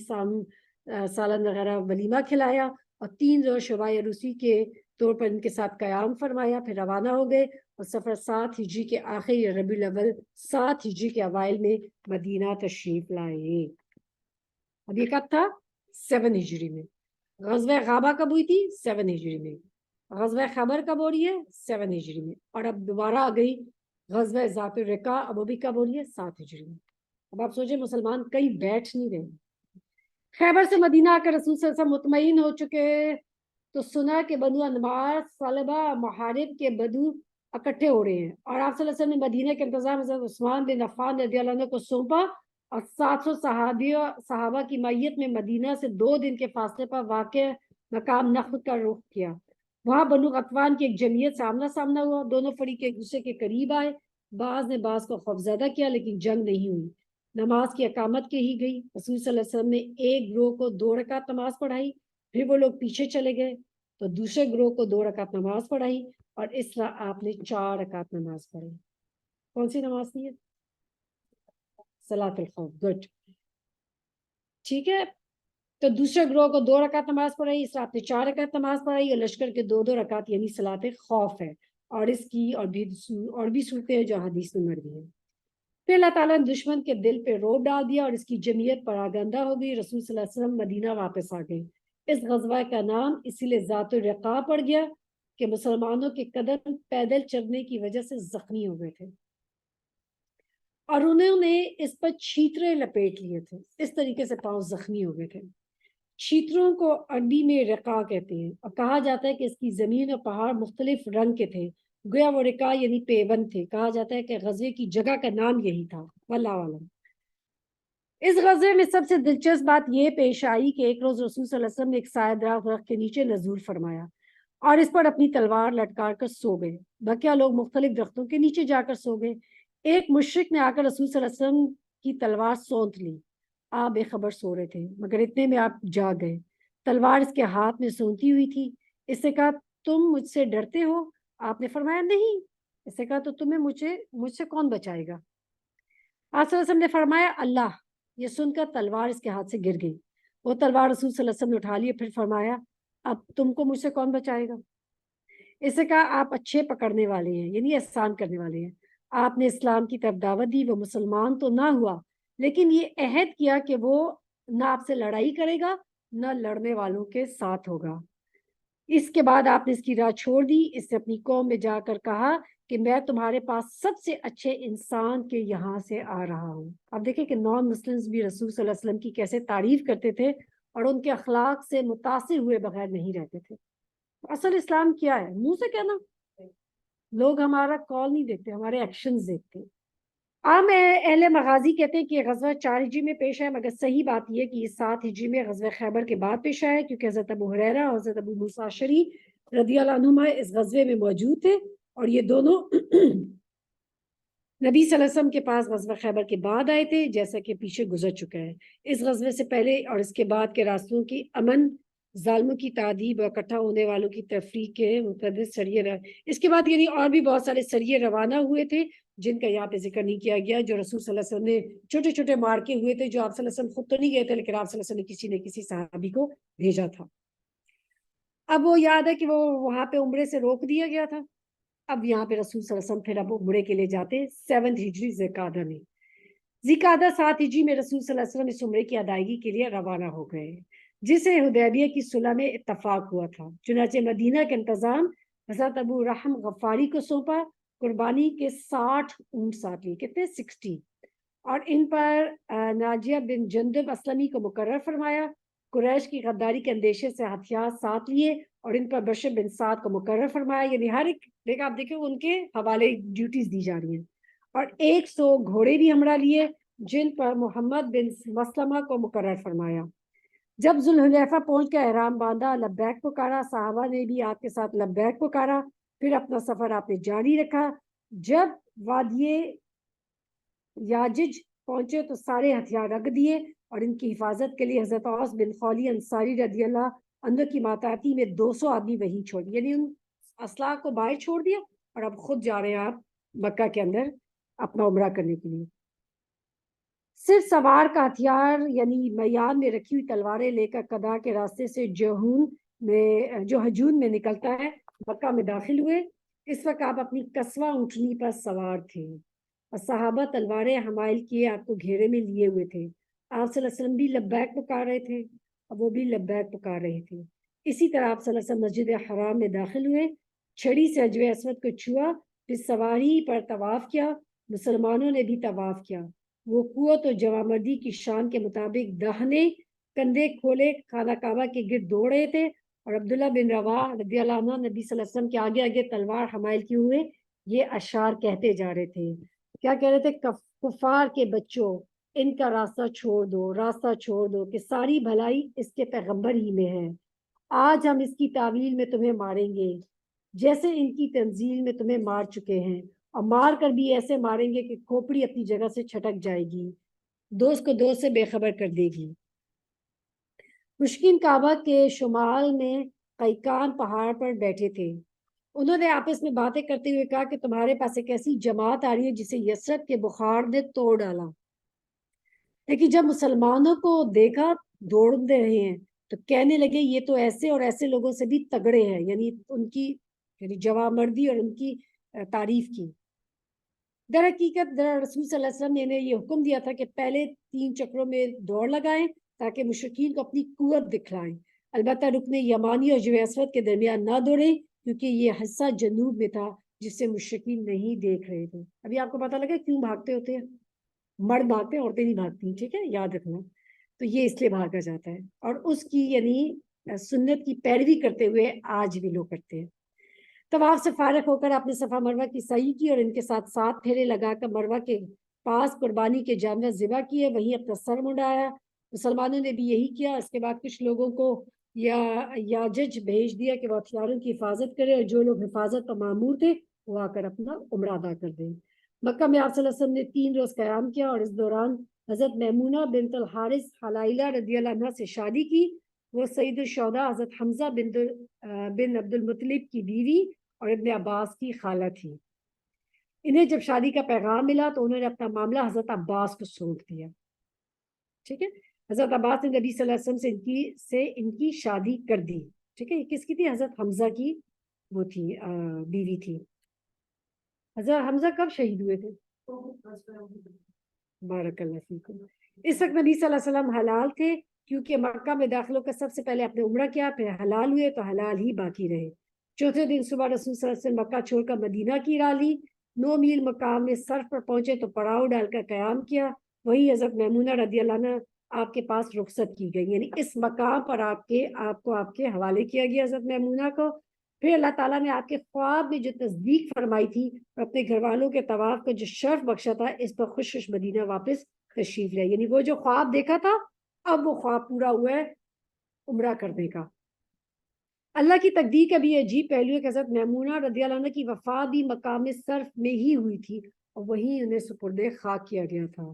سالن وغیرہ ولیمہ کھلایا اور 3 روز شبہ عروسی کے طور پر ان کے ساتھ قیام فرمایا، پھر روانہ ہو گئے اور سفر 7 ہجری کے آخر یا ربیع الاول 7 ہجری کے اوائل میں مدینہ تشریف لائے۔ اب یہ کب تھا؟ 7 ہجری میں۔ غزوہ غابہ کب ہوئی تھی؟ 7 ہجری میں۔ غزوہ خیبر کب ہو رہی ہے؟ 7 ہجری میں۔ اور اب دوبارہ آ گئی غزوہ ذات الرقاع، اب وہ بھی کب ہو رہی ہے؟ 7 ہجری میں۔ اب آپ سوچیں مسلمان کہیں بیٹھ نہیں رہے۔ خیبر سے مدینہ آ کر رسول صلی اللہ علیہ وسلم مطمئن ہو چکے تو سنا کہ بنو انمار، صلبہ، محارب کے بدو اکٹھے ہو رہے ہیں اور آپ صلی اللہ علیہ وسلم نے مدینہ کے انتظام حضرت عثمان بن عفان رضی اللہ عنہ کو سونپا اور 700 صحابہ کی معیت میں مدینہ سے 2 دن کے فاصلے پر واقع مقام نخل کا رخ کیا۔ وہاں بنو غطفان کی ایک جمعیت سامنا ہوا، دونوں فریق ایک دوسرے کے قریب آئے، بعض نے بعض کو خوفزدہ کیا لیکن جنگ نہیں ہوئی۔ نماز کی اقامت کی ہی گئی، رسول صلی اللہ علیہ وسلم نے ایک گروہ کو 2 رکعت نماز پڑھائی، پھر وہ لوگ پیچھے چلے گئے تو دوسرے گروہ کو 2 رکعت نماز پڑھائی اور اس طرح آپ نے 4 رکعت نماز پڑھی۔ کون سی نماز تھی؟ صلاۃ الخوف، گڈ، ٹھیک ہے۔ تو دوسرے گروہ کو 2 رکعت نماز پڑھائی، اس طرح آپ نے 4 رکعت نماز پڑھائی اور لشکر کے 2 رکعت یعنی صلاۃ خوف ہے، اور اس کی اور بھی صورتیں جو حدیث میں مروی ہیں۔ پھر اللہ تعالیٰ نے دشمن کے دل پہ روب ڈال دیا اور اس کی جمعیت پراگندہ ہو گئی، رسول صلی اللہ علیہ وسلم مدینہ واپس آ گئے۔ اس غزوہ کا نام اسی لیے ذات الرقاع پڑ گیا کہ مسلمانوں کے قدم پیدل چلنے کی وجہ سے زخمی ہو گئے تھے اور انہوں نے اس پر چھیترے لپیٹ لیے تھے، اس طریقے سے پاؤں زخمی ہو گئے تھے۔ چھیتروں کو عربی میں رقاع کہتے ہیں اور کہا جاتا ہے کہ اس کی زمین اور پہاڑ مختلف رنگ کے تھے، گویا وہ رقاع یعنی پیون تھے، کہا جاتا ہے کہ غزوے کی جگہ کا نام یہی تھا، واللہ اعلم۔ اس غزوے میں سب سے دلچسپ بات یہ پیش آئی کہ ایک روز رسول صلی اللہ علیہ وسلم نے ایک سایہ دار درخت کے نیچے نزول فرمایا اور اس پر اپنی تلوار لٹکا کر سو گئے، بقیہ لوگ مختلف درختوں کے نیچے جا کر سو گئے۔ ایک مشرک نے آ کر رسول صلی اللہ علیہ وسلم کی تلوار سونت لی، آپ بے خبر سو رہے تھے مگر اتنے میں آپ جاگ گئے، تلوار اس کے ہاتھ میں سونتی ہوئی تھی۔ اس سے کہا تم مجھ سے ڈرتے ہو؟ آپ نے فرمایا نہیں۔ اس سے کہا تو تمہیں مجھ سے کون بچائے گا؟ آپ صلی اللہ علیہ وسلم نے فرمایا اللہ۔ یہ سن کر تلوار اس کے ہاتھ سے گر گئی، وہ تلوار رسول صلی اللہ علیہ وسلم نے اٹھا لی، پھر فرمایا اب تم کو مجھ سے کون بچائے گا؟ اس سے کہا آپ اچھے پکڑنے والے ہیں، یعنی احسان کرنے والے ہیں۔ آپ نے اسلام کی طرف دعوت دی، وہ مسلمان تو نہ ہوا لیکن یہ عہد کیا کہ وہ نہ آپ سے لڑائی کرے گا نہ لڑنے والوں کے ساتھ ہوگا۔ اس کے بعد آپ نے اس کی راہ چھوڑ دی، اس نے اپنی قوم میں جا کر کہا کہ میں تمہارے پاس سب سے اچھے انسان کے یہاں سے آ رہا ہوں۔ اب دیکھیں کہ نان مسلمز بھی رسول صلی اللہ علیہ وسلم کی کیسے تعریف کرتے تھے اور ان کے اخلاق سے متاثر ہوئے بغیر نہیں رہتے تھے۔ اصل اسلام کیا ہے؟ منہ سے کہنا، لوگ ہمارا کال نہیں دیکھتے، ہمارے ایکشنز دیکھتے ہیں۔ عام اہل مغازی کہتے ہیں کہ یہ غزوہ 4 ہجری میں پیش ہے، مگر صحیح بات یہ کہ یہ 7 ہجری میں غزوہ خیبر کے بعد پیش آیا، کیونکہ حضرت ابو ہریرہ اور حضرت ابو موسیٰ اشعری رضی اللہ عنہما اس غزوے میں موجود تھے، اور یہ دونوں نبی صلی اللہ علیہ وسلم کے پاس غزوہ خیبر کے بعد آئے تھے، جیسا کہ پیچھے گزر چکا ہے۔ اس غزوے سے پہلے اور اس کے بعد کے راستوں کی امن، ظالموں کی تعذیب اور اکٹھا ہونے والوں کی تفریق کے متعدد سریے اس کے بعد یعنی اور بھی بہت سارے سریے روانہ ہوئے تھے، جن کا یہاں پہ ذکر نہیں کیا گیا، جو رسول صلی اللہ علیہ وسلم نے چھوٹے چھوٹے مارکے ہوئے تھے، جو آپ صلی اللہ علیہ وسلم خود تو نہیں گئے تھے، لیکن آپ صلی اللہ علیہ وسلم نے کسی نے کسی صحابی کو بھیجا تھا۔ اب وہ یاد ہے کہ وہ وہاں پہ عمرے سے روک دیا گیا تھا۔ اب یہاں پہ رسول صلی اللہ علیہ وسلم پھر اب عمرے کے لیے جاتے 7 ہجری ذوالقعدہ میں۔ ذوالقعدہ 7 ہجری میں رسول صلی اللہ علیہ وسلم اس عمرے کی ادائیگی کے لیے روانہ ہو گئے، جسے حدیبیہ کی صلح میں اتفاق ہوا تھا۔ چنانچہ مدینہ کا انتظام حضرت ابو رحم غفاری کو سونپا۔ قربانی کے 60 اونٹ ساتھ لیے، کتنے 60، اور ان پر ناجیہ بن جندب اسلمی کو مقرر فرمایا۔ قریش کی غداری کے اندیشے سے ہتھیار ساتھ لیے اور ان پر بشر بن سعد کو مقرر فرمایا، یعنی ہر ایک دیکھ آپ دیکھیں ان کے حوالے ڈیوٹیز دی جا رہی ہیں، اور 100 گھوڑے بھی ہمراہ لیے، جن پر محمد بن مسلمہ کو مقرر فرمایا۔ جب ذوالحلیفہ پہنچ کے احرام باندھا، لبیک پکارا، صحابہ نے بھی آپ کے ساتھ لبیک پکارا، پھر اپنا سفر آپ نے جاری رکھا۔ جب وادی یاجج پہنچے تو سارے ہتھیار رکھ دیے، اور ان کی حفاظت کے لیے حضرت عوس بن خولی انصاری رضی اللہ عنہ کی ماتحتی میں 200 آدمی وہیں چھوڑ دیا، یعنی ان اسلحہ کو باہر چھوڑ دیا، اور اب خود جا رہے ہیں آپ مکہ کے اندر اپنا عمرہ کرنے کے لیے۔ صرف سوار کا ہتھیار یعنی میان میں رکھی ہوئی تلواریں لے کر قضاء کے راستے سے جو ہجون میں نکلتا ہے مکہ میں داخل ہوئے۔ اس وقت آپ اپنی قصوہ اونٹنی پر سوار تھے، اور صحابہ تلواریں حمائل کیے آپ کو گھیرے میں لیے ہوئے تھے۔ آپ صلی اللہ علیہ وسلم بھی لبیک پکار رہے تھے، اور وہ بھی لبیک پکار رہے تھے۔ اسی طرح آپ صلی اللہ علیہ وسلم مسجد حرام میں داخل ہوئے، چھڑی سے حجر اسود کو چھوا، پھر سواری پر طواف کیا۔ مسلمانوں نے بھی طواف کیا۔ وہ قوت و جوامردی کی شان کے مطابق داہنے کندھے کھولے خانہ کعبہ کے گرد دوڑ رہے تھے، اور عبداللہ بن رواح رضی اللہ عنہ نبی صلی اللہ علیہ وسلم کے آگے آگے تلوار حمائل کیے ہوئے یہ اشعار کہتے جا رہے تھے۔ کیا کہہ رہے تھے؟ کفار کے بچوں، ان کا راستہ چھوڑ دو، راستہ چھوڑ دو، کہ ساری بھلائی اس کے پیغمبر ہی میں ہے۔ آج ہم اس کی تعویل میں تمہیں ماریں گے جیسے ان کی تنزیل میں تمہیں مار چکے ہیں، اور مار کر بھی ایسے ماریں گے کہ کھوپڑی اپنی جگہ سے چھٹک جائے گی، دوست کو دوست سے بے خبر کر دے گی۔ مشکین کعبہ کے شمال میں قیقان پہاڑ پر بیٹھے تھے۔ انہوں نے آپس میں باتیں کرتے ہوئے کہا کہ تمہارے پاس ایک ایسی جماعت آ رہی ہے جسے یسرب کے بخار نے توڑ ڈالا۔ لیکن جب مسلمانوں کو دیکھا دوڑ دے رہے ہیں تو کہنے لگے یہ تو ایسے اور ایسے لوگوں سے بھی تگڑے ہیں، یعنی ان کی جوامردی اور ان کی تعریف کی۔ در حقیقت رسول صلی اللہ علیہ وسلم نے انہیں یہ حکم دیا تھا کہ پہلے 3 چکروں میں دوڑ لگائیں تاکہ مشرکین کو اپنی قوت دکھلائیں، البتہ رکن یمانی اور حجر اسود کے درمیان نہ دوڑیں، کیونکہ یہ حصہ جنوب میں تھا جس سے مشرکین نہیں دیکھ رہے تھے۔ ابھی آپ کو پتہ لگا کیوں بھاگتے ہوتے ہیں؟ مرد بھاگتے ہیں، عورتیں نہیں بھاگتی، ٹھیک ہے، یاد رکھنا۔ تو یہ اس لیے بھاگا جاتا ہے، اور اس کی یعنی سنت کی پیروی کرتے ہوئے آج بھی لوگ کرتے ہیں۔ طواف سے فارغ ہو کر آپ نے صفا مروہ کی سعی کی، اور ان کے ساتھ 7 پھیرے لگا کر مروہ کے پاس قربانی کے جانور ذبح کیے، وہیں اپنا سر منڈایا۔ مسلمانوں نے بھی یہی کیا۔ اس کے بعد کچھ لوگوں کو یاجج بھیج دیا کہ وہ ہتھیاروں کی حفاظت کرے، اور جو لوگ حفاظت پر مامور تھے وہ آ کر اپنا عمرہ ادا کر دیں۔ مکہ میں آپ صلی اللہ علیہ وسلم نے 3 روز قیام کیا، اور اس دوران حضرت میمونہ بنت الحارث حلائلہ رضی اللہ عنہ سے شادی کی۔ وہ سید الشہداء حضرت حمزہ بن عبد المطلب کی بیوی اور ابن عباس کی خالہ تھی۔ انہیں جب شادی کا پیغام ملا تو انہوں نے اپنا معاملہ حضرت عباس کو سونپ دیا، ٹھیک ہے۔ حضرت عباس نے نبی صلی اللہ علیہ وسلم سے ان کی شادی کر دی، ٹھیک ہے۔ یہ کس کی تھی؟ حضرت حمزہ کی وہ تھی، بیوی تھی۔ حضرت حمزہ کب شہید ہوئے تھے؟ بارک اللہ فیکم۔ اس وقت نبی صلی اللہ علیہ وسلم حلال تھے، کیونکہ مکہ میں داخلوں کا سب سے پہلے اپنے عمرہ کیا، پھر حلال ہوئے تو حلال ہی باقی رہے۔ چوتھے دن صبح رسول صلی اللہ علیہ وسلم مکہ چھوڑ کر مدینہ کی راہ لی، 9 میل مقام میں صرف پر پہنچے تو پڑاؤ ڈال کر قیام کیا، وہی حضرت میمونہ رضی اللہ عنہ آپ کے پاس رخصت کی گئی، یعنی اس مقام پر آپ کے حوالے کیا گیا حضرت میمونہ کو۔ پھر اللہ تعالیٰ نے آپ کے خواب میں جو تصدیق فرمائی تھی اور اپنے گھر والوں کے طواف کو جو شرف بخشا تھا، اس پر خوش خوش مدینہ واپس تشریف لے، یعنی وہ جو خواب دیکھا تھا اب وہ خواب پورا ہوا ہے عمرہ کرنے کا۔ اللہ کی تقدیر کا بھی عجیب پہلو ہے کہ حضرت میمونہ رضی اللہ عنہ کی وفات بھی مقام صرف میں ہی ہوئی تھی اور وہیں انہیں سپرد خاک کیا گیا تھا۔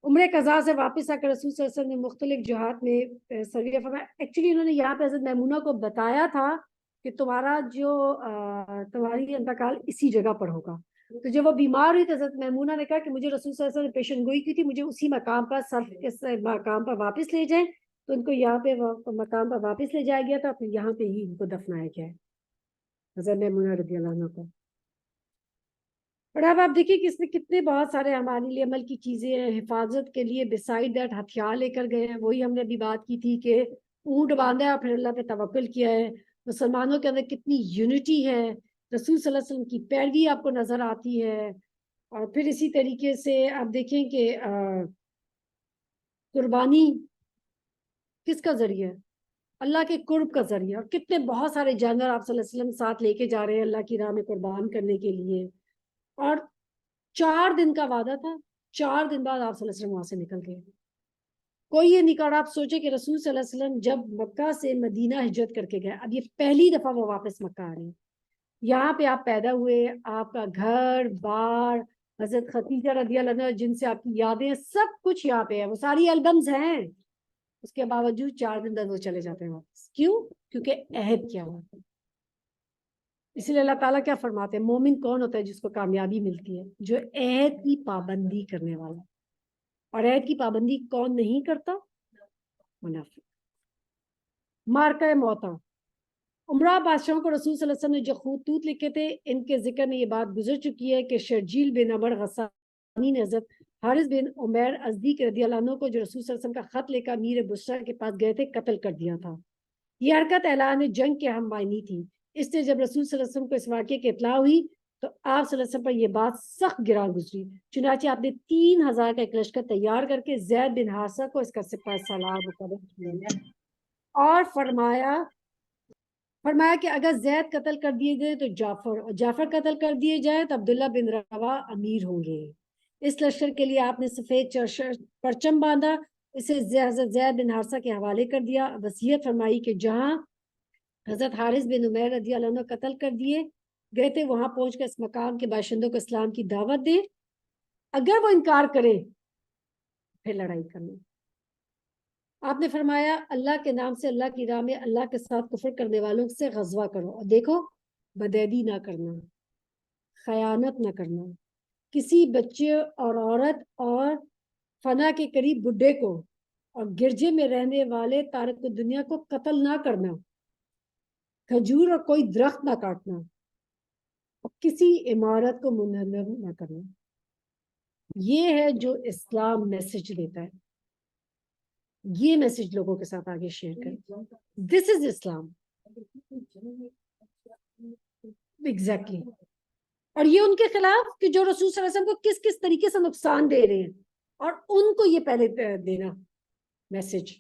عمرہ قضاء سے واپس آ کر رسول صلی اللہ علیہ وسلم نے مختلف جہات میں سروے فرمایا۔ ایکچولی انہوں نے یہاں پہ حضرت میمونہ کو بتایا تھا کہ تمہاری انتقال اسی جگہ پر ہوگا، تو جب وہ بیمار ہوئی تو حضرت میمونہ نے کہا کہ مجھے رسول صلی اللہ علیہ وسلم نے پیشن گوئی کی تھی، مجھے اسی مقام پر اس مقام پر واپس لے جائیں، تو ان کو یہاں پہ مقام پر واپس لے جایا گیا تھا، پھر یہاں پہ ہی ان کو دفنایا گیا ہے حضرت میمونہ رضی اللہ عنہ کو۔ اور اب آپ دیکھیے کہ اس میں کتنے بہت سارے ہمارے لیے عمل کی چیزیں ہیں، حفاظت کے لیے بسائڈ دیٹ ہتھیار لے کر گئے ہیں، وہی ہم نے ابھی بات کی تھی کہ اونٹ باندھا ہے اور پھر اللہ پہ توکل کیا ہے۔ مسلمانوں کے اندر کتنی یونٹی ہے، رسول صلی اللہ علیہ وسلم کی پیروی آپ کو نظر آتی ہے۔ اور پھر اسی طریقے سے آپ دیکھیں کہ قربانی کس کا ذریعہ ہے؟ اللہ کے قرب کا ذریعہ، اور کتنے بہت سارے جانور آپ صلی اللہ علیہ وسلم ساتھ لے کے جا رہے ہیں اللہ کی راہ میں قربان کرنے کے لیے۔ اور 4 دن کا وعدہ تھا، 4 دن بعد آپ صلی اللہ علیہ وسلم وہاں سے نکل گئے۔ کوئی یہ نکال، آپ سوچے کہ رسول صلی اللہ علیہ وسلم جب مکہ سے مدینہ ہجرت کر کے گئے، اب یہ پہلی دفعہ وہ واپس مکہ آ رہے ہیں، یہاں پہ آپ پیدا ہوئے، آپ کا گھر بار، حضرت خدیجہ رضی اللہ عنہ جن سے آپ کی یادیں، سب کچھ یہاں پہ ہے، وہ ساری البمز ہیں، اس کے باوجود 4 دن بعد وہ چلے جاتے ہیں واپس۔ کیوں؟ کیونکہ عہد کیا ہوا۔ اس لیے اللہ تعالیٰ کیا فرماتے ہیں، مومن کون ہوتا ہے جس کو کامیابی ملتی ہے؟ جو عہد کی پابندی کرنے والا۔ اور عہد کی پابندی کون نہیں کرتا؟ منافق۔ مارکہ موتا، عمرہ بادشاہوں کو رسول صلی اللہ علیہ وسلم نے جو خطوط لکھے تھے، ان کے ذکر میں یہ بات گزر چکی ہے کہ شرجیل بن عمر غسانی نے حضرت حارث بن عمیر ازدی رضی اللہ عنہ کو جو رسول صلی اللہ علیہ وسلم کا خط لے کر امیر بصرہ کے پاس گئے تھے قتل کر دیا تھا۔ یہ حرکت اعلان جنگ کے ہم معنی تھی، اس لیے جب رسول صلی اللہ علیہ وسلم کو اس واقعے کی اطلاع ہوئی تو آپ صلی اللہ علیہ وسلم پر یہ بات سخت گراں گزری، چنانچہ آپ نے 3000 کا ایک لشکر تیار کر کے زید بن حارثہ کو اس کا سپہ سالار مقرر کیا اور فرمایا کہ اگر زید قتل کر دیے گئے تو جعفر، اور جعفر قتل کر دیے جائے تو عبداللہ بن روا امیر ہوں گے۔ اس لشکر کے لیے آپ نے سفید پرچم باندھا، اسے حضرت زید بن حارثہ کے حوالے کر دیا، وصیت فرمائی کہ جہاں حضرت حارث بن عمیر رضی اللہ عنہ قتل کر دیے گئے تھے وہاں پہنچ کر اس مقام کے باشندوں کو اسلام کی دعوت دے، اگر وہ انکار کرے پھر لڑائی کرنا۔ آپ نے فرمایا اللہ کے نام سے اللہ کی راہ میں اللہ کے ساتھ کفر کرنے والوں سے غزوہ کرو، اور دیکھو بدعہدی نہ کرنا، خیانت نہ کرنا، کسی بچے اور عورت اور فنا کے قریب بڈھے کو اور گرجے میں رہنے والے تارک دنیا کو قتل نہ کرنا، کھجور اور کوئی درخت نہ کاٹنا، اور کسی عمارت کو منہدم نہ کرنا۔ یہ ہے جو اسلام میسج دیتا ہے، یہ میسج لوگوں کے ساتھ آگے شیئر کریں۔ دس از اسلام ایگزیکٹلی۔ اور یہ ان کے خلاف کہ جو رسول صلی اللہ علیہ وسلم کو کس کس طریقے سے نقصان دے رہے ہیں، اور ان کو یہ پہلے دینا میسج۔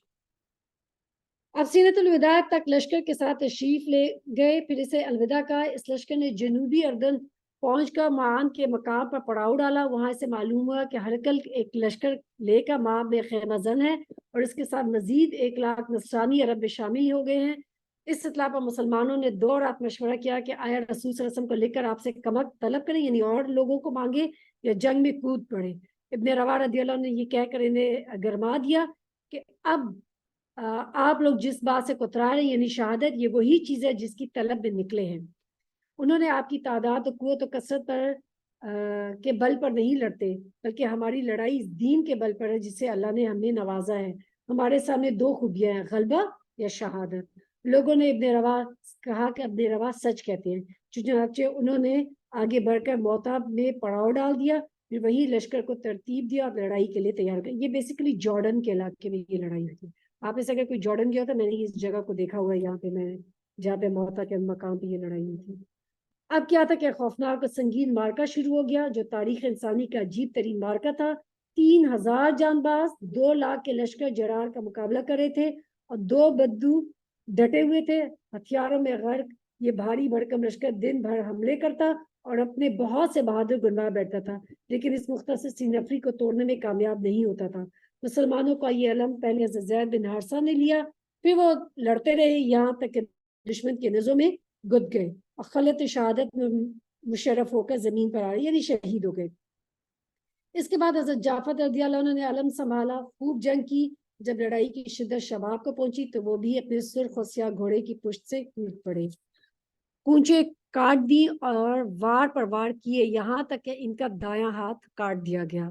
اب سینۃ الوداع تک لشکر کے ساتھ تشریف لے گئے، پھر اسے الوداع کہا۔ اس لشکر نے جنوبی اردن پہنچ کر معان کے مقام پر پڑاؤ ڈالا، وہاں سے معلوم ہوا کہ ہرکل ایک لشکر لے کر ماں میں خیمہ زن ہے اور اس کے ساتھ مزید 100,000 نصرانی عرب میں شامل ہو گئے ہیں۔ اس اطلاع پر مسلمانوں نے 2 رات مشورہ کیا کہ آیا رسول صلی اللہ علیہ وسلم کو لے کر آپ سے کمک طلب کریں، یعنی اور لوگوں کو مانگے، یا جنگ میں کود پڑے۔ ابن روا رضی اللہ عنہ نے یہ کہہ کر انہیں گرما دیا کہ اب آپ لوگ جس بات سے کترا رہے ہیں یعنی شہادت، یہ وہی چیز ہے جس کی طلب میں نکلے ہیں۔ انہوں نے آپ کی تعداد و قوت و کثرت پر کے بل پر نہیں لڑتے، بلکہ ہماری لڑائی اس دین کے بل پر ہے جس سے اللہ نے ہمیں نوازا ہے۔ ہمارے سامنے 2 خوبیاں ہیں، غلبہ یا شہادت۔ لوگوں نے ابن روا کہا کہ ابن روا سچ کہتے ہیں، چنانچہ انہوں نے آگے بڑھ کر موتا میں پڑاؤ ڈال دیا۔ پھر وہی لشکر کو ترتیب دیا اور لڑائی کے لیے تیار کر. یہ بیسیکلی جارڈن کے علاقے میں یہ لڑائی ہوئی. آپ میں سے اگر کوئی جارڈن گیا ہوتا، میں نے اس جگہ کو دیکھا ہوا ہے، یہاں پہ میں جہاں پہ موتا کے مقام پہ یہ لڑائی ہوئی تھی. اب کیا تھا کہ خوفناک اور سنگین مارکا شروع ہو گیا جو تاریخ انسانی کا عجیب ترین مارکا تھا. 3000 جان باز 2 لاکھ کے لشکر جرار کا مقابلہ کر رہے تھے اور 2 بدو ڈٹے ہوئے تھے ہتھیاروں میں غرق. یہ بھاری بھرکم لشکر دن بھر حملے کرتا اور اپنے بہت سے بہادر گنوا بیٹھتا تھا، لیکن اس مختصر سی نفری کو توڑنے میں کامیاب نہیں ہوتا تھا. مسلمانوں کا یہ علم پہلے حضرت زید بن حارثہ نے لیا، پھر وہ لڑتے رہے یہاں تک کہ دشمن کے نظروں میں گد گئے اور خلت شہادت میں مشرف ہو کر زمین پر آ رہے، یعنی شہید ہو گئے. اس کے بعد حضرت جعفر رضی اللہ عنہ نے علم سنبھالا، خوب جنگ کی. جب لڑائی کی شدت شباب کو پہنچی تو وہ بھی اپنے سرخ و سیاہ گھوڑے کی پشت سے کود پڑے، کونچے کاٹ دی اور وار پر وار کیے یہاں تک کہ ان کا دایاں ہاتھ کاٹ دیا گیا.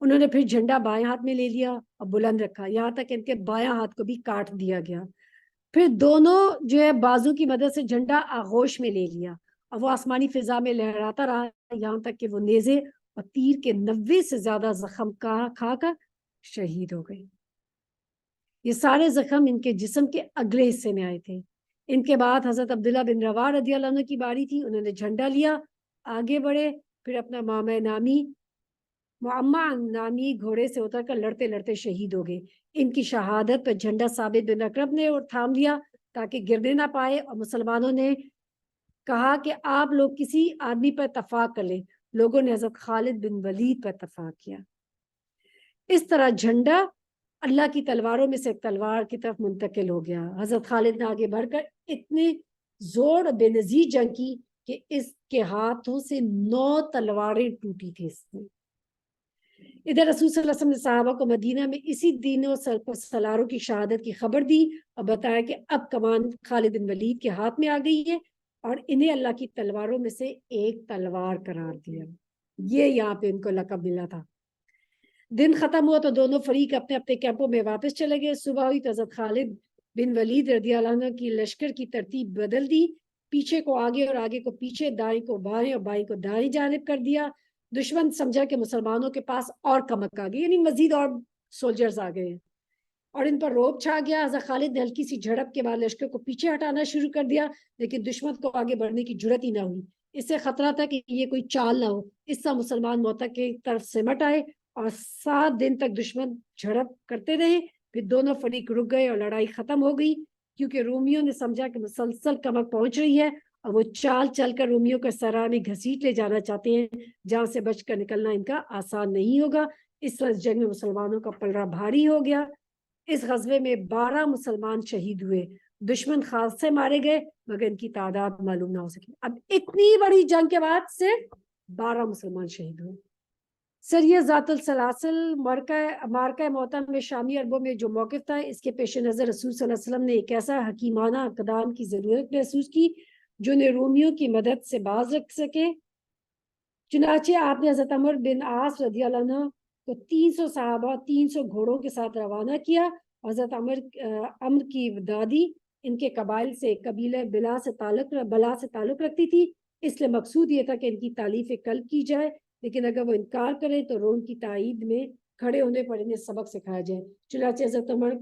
انہوں نے پھر جھنڈا بائیں ہاتھ میں لے لیا اور بلند رکھا یہاں تک کہ ان کے بایاں ہاتھ کو بھی کاٹ دیا گیا. پھر دونوں جو ہے بازو کی مدد سے جھنڈا آغوش میں لے لیا اور وہ آسمانی فضا میں لہراتا رہا یہاں تک کہ وہ نیزے اور تیر کے 90 سے زیادہ زخم کھا کر شہید ہو گئے. یہ سارے زخم ان کے جسم کے اگلے حصے میں آئے تھے. ان کے بعد حضرت عبداللہ بن رواحہ رضی اللہ عنہ کی باری تھی. انہوں نے جھنڈا لیا، آگے بڑھے، پھر اپنا معمہ نامی گھوڑے سے اتر کر لڑتے لڑتے شہید ہو گئے. ان کی شہادت پر جھنڈا ثابت بن اکرم نے اور تھام لیا تاکہ گرنے نہ پائے، اور مسلمانوں نے کہا کہ آپ لوگ کسی آدمی پر اتفاق کر لیں. لوگوں نے حضرت خالد بن ولید پر اتفاق کیا. اس طرح جھنڈا اللہ کی تلواروں میں سے ایک تلوار کی طرف منتقل ہو گیا. حضرت خالد نے آگے بڑھ کر اتنے زور اور بے نظیر جنگ کی کہ اس کے ہاتھوں سے 9 تلواریں ٹوٹی تھی. اس میں ادھر رسول صلی اللہ علیہ وسلم نے صحابہ کو مدینہ میں اسی دن و سلاروں کی شہادت کی خبر دی اور بتایا کہ اب کمان خالد بن ولید کے ہاتھ میں آ گئی ہے اور انہیں اللہ کی تلواروں میں سے ایک تلوار قرار دیا. یہ یہاں پہ ان کو لقب ملا تھا. دن ختم ہوا تو دونوں فریق اپنے اپنے کیمپوں میں واپس چلے گئے. صبح ہوئی تو حضرت خالد بن ولید رضی اللہ عنہ کی لشکر کی ترتیب بدل دی، پیچھے کو آگے اور آگے کو پیچھے، دائیں کو بائیں اور بائیں کو دائیں جانب کر دیا. دشمن سمجھا کہ مسلمانوں کے پاس اور کمک آ گئی، یعنی مزید اور سولجرز آ گئے اور ان پر روب چھا گیا. حضرت خالد نے ہلکی سی جھڑپ کے بعد لشکر کو پیچھے ہٹانا شروع کر دیا، لیکن دشمن کو آگے بڑھنے کی جرت ہی نہ ہوئی. اس سے خطرہ تھا کہ یہ کوئی چال نہ ہو، اس سے مسلمان موتا کی طرف سمٹ آئے اور 7 دن تک دشمن جھڑپ کرتے رہے. پھر دونوں فریق رک گئے اور لڑائی ختم ہو گئی، کیونکہ رومیوں نے سمجھا کہ مسلسل کمک پہنچ رہی ہے اور وہ چال چل کر رومیوں کو سرا میں گھسیٹ لے جانا چاہتے ہیں جہاں سے بچ کر نکلنا ان کا آسان نہیں ہوگا. اس طرح جنگ میں مسلمانوں کا پلڑا بھاری ہو گیا. اس غزوے میں 12 مسلمان شہید ہوئے. دشمن خاص سے مارے گئے مگر ان کی تعداد معلوم نہ ہو سکی. اب اتنی بڑی جنگ کے بعد سے 12 مسلمان شہید ہوئے. سریہ ذات السلاسل مارکہ موتا میں شامی عربوں میں جو موقف تھا، اس کے پیش نظر رسول صلی اللہ علیہ وسلم نے ایک ایسا حکیمانہ اقدام کی ضرورت محسوس کی جو نے رومیوں کی مدد سے باز رکھ سکے. چنانچہ آپ نے حضرت عمر بن عاص رضی اللہ عنہ کو 300 صحابہ 300 گھوڑوں کے ساتھ روانہ کیا. حضرت عمر کی دادی ان کے قبائل سے قبیلہ بلا سے تعلق رکھتی تھی، اس لیے مقصود یہ تھا کہ ان کی تالیف قلب کی جائے، لیکن اگر وہ انکار کریں تو روم کی تائید میں کھڑے ہونے پر انہیں سبق سکھایا جائے. چنانچہ حضرت عمر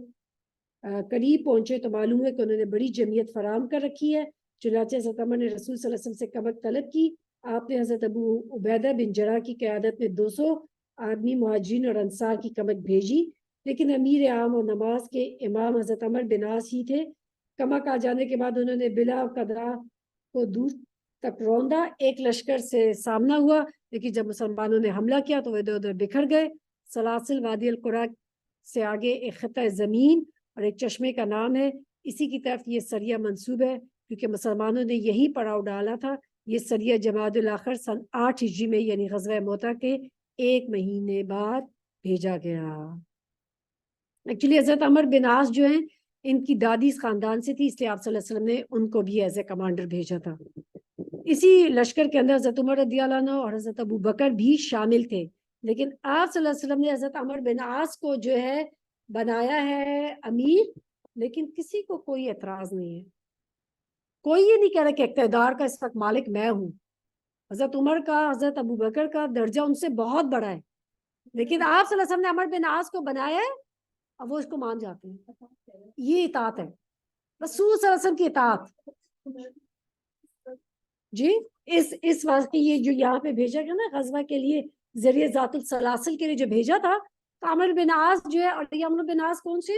قریب پہنچے تو معلوم ہے کہ انہوں نے بڑی جمعیت فراہم کر رکھی ہے. چنانچہ حضرت عمر نے رسول صلی اللہ علیہ وسلم سے کمک طلب کی. آپ نے حضرت ابو عبیدہ بن جراح کی قیادت میں 200 آدمی مہاجرین اور انصار کی کمک بھیجی، لیکن امیر عام و نماز کے امام حضرت عمر بن عاص ہی تھے. کمک آ جانے کے بعد انہوں نے بلا قدرہ کو دور تک روندا. ایک لشکر سے سامنا ہوا، لیکن جب مسلمانوں نے حملہ کیا تو وہ ادھر ادھر بکھر گئے. سلاسل وادی القرا سے آگے ایک خطہ زمین اور ایک چشمے کا نام ہے، اسی کی طرف یہ سریہ منسوب ہے کیونکہ مسلمانوں نے یہی پڑاؤ ڈالا تھا. یہ سریہ جمادی الاخر سن 8 ہجری میں یعنی غزوہ موتا کے 1 مہینے بعد بھیجا گیا. ایکچولی حضرت عمر بن عاص جو ہیں ان کی دادی اس خاندان سے تھی، اس لیے آپ صلی اللہ علیہ وسلم نے ان کو بھی ایز اے کمانڈر بھیجا تھا. اسی لشکر کے اندر حضرت عمر رضی اللہ عنہ اور حضرت ابو بکر بھی شامل تھے، لیکن آپ صلی اللہ علیہ وسلم نے حضرت عمر بن عاص کو جو ہے بنایا ہے امیر، لیکن کسی کو کوئی اعتراض نہیں ہے. کوئی یہ نہیں کہہ رہا کہ اقتدار کا اس وقت مالک میں ہوں. حضرت عمر کا حضرت ابو بکر کا درجہ ان سے بہت بڑا ہے، لیکن آپ صلی اللہ علیہ وسلم نے عمر بن عاص کو بنایا ہے اور وہ اس کو مان جاتے ہیں. یہ اطاعت ہے، رسول صلی اللہ علیہ وسلم کی اطاعت. جی اس واسطے یہ جو یہاں پہ بھیجا گیا نا غزوہ کے لیے ذریعہ ذات السلاسل کے لیے جو بھیجا تھا، تو عمر بن عاص جو ہے، اور یہ عمر بن عاص کون سے،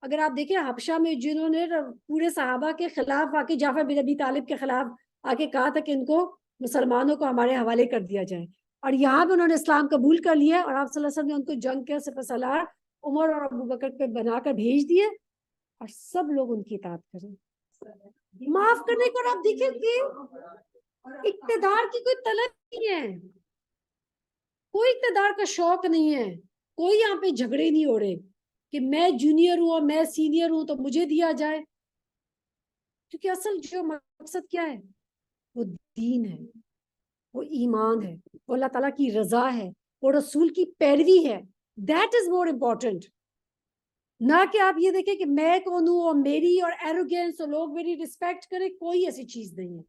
اگر آپ دیکھیں حبشہ میں جنہوں نے پورے صحابہ کے خلاف آ کے جعفر بن ابی طالب کے خلاف آ کے کہا تھا کہ ان کو مسلمانوں کو ہمارے حوالے کر دیا جائے، اور یہاں پہ انہوں نے اسلام قبول کر لیا، اور آپ صلی اللہ علیہ وسلم نے ان کو جنگ کے سپہ سالار عمر اور ابو بکر پہ بنا کر بھیج دیے، اور سب لوگ ان کی اطاعت کریں، معاف کرنے کو. اور آپ دیکھیں کہ اقتدار کی کوئی طلب نہیں ہے، کوئی اقتدار کا شوق نہیں ہے، کوئی یہاں پہ جھگڑے نہیں ہو رہے کہ میں جونیئر ہوں اور میں سینئر ہوں تو مجھے دیا جائے، کیونکہ اصل جو مقصد کیا ہے، وہ دین ہے، وہ ایمان ہے، وہ اللہ تعالیٰ کی رضا ہے، وہ رسول کی پیروی ہے. دیٹ از مور امپورٹنٹ، نہ کہ آپ یہ دیکھیں کہ میں کون ہوں اور میری اور ایروگینس اور لوگ میری رسپیکٹ کریں. کوئی ایسی چیز نہیں ہے.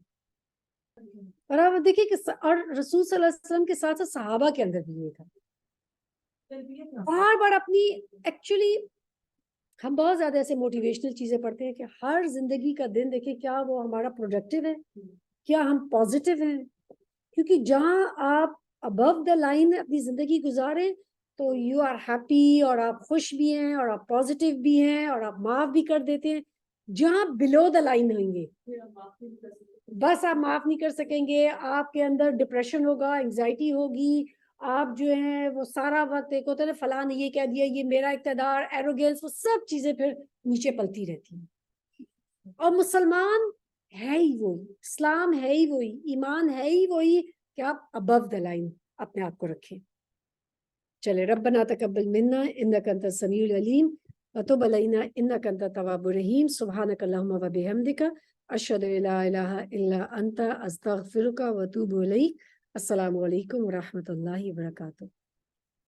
اور آپ دیکھیں کہ اور رسول صلی اللہ علیہ وسلم کے ساتھ ساتھ صحابہ کے اندر بھی یہ تھا، بار بار اپنی ایکچولی ہم بہت زیادہ ایسے موٹیویشنل چیزیں پڑھتے ہیں کہ ہر زندگی کا دن دیکھیں کیا وہ ہمارا پروڈکٹیو ہے، کیا ہم پازیٹیو ہیں، کیونکہ جہاں آپ ابو دا لائن اپنی زندگی گزاریں تو یو آر ہیپی، اور آپ خوش بھی ہیں، اور آپ پازیٹیو بھی ہیں، اور آپ معاف بھی کر دیتے ہیں. جہاں بلو دا لائن ہوئیں گے، بس آپ معاف نہیں کر سکیں گے، آپ کے اندر ڈپریشن ہوگا، انگزائٹی ہوگی، آپ جو ہیں وہ سارا وقت ایک ہوتا ہے فلاں نے یہ کہہ دیا، یہ میرا اقتدار، ایروگینس، وہ سب چیزیں پھر نیچے پلتی رہتی ہیں. اور مسلمان ہے ہی وہی، اسلام ہے ہی وہی، ایمان ہے ہی وہی کہ آپ ابو دا لائن اپنے آپ کو رکھیں. چلے ربنا تقبل منا انک انت السمیع العلیم وتب علینا انک انت التواب الرحیم. سبحانک اللہم وبحمدک اشہد ان لا الہ الا انت استغفرک واتوب الیک. السلام علیکم ورحمۃ اللہ وبرکاتہ.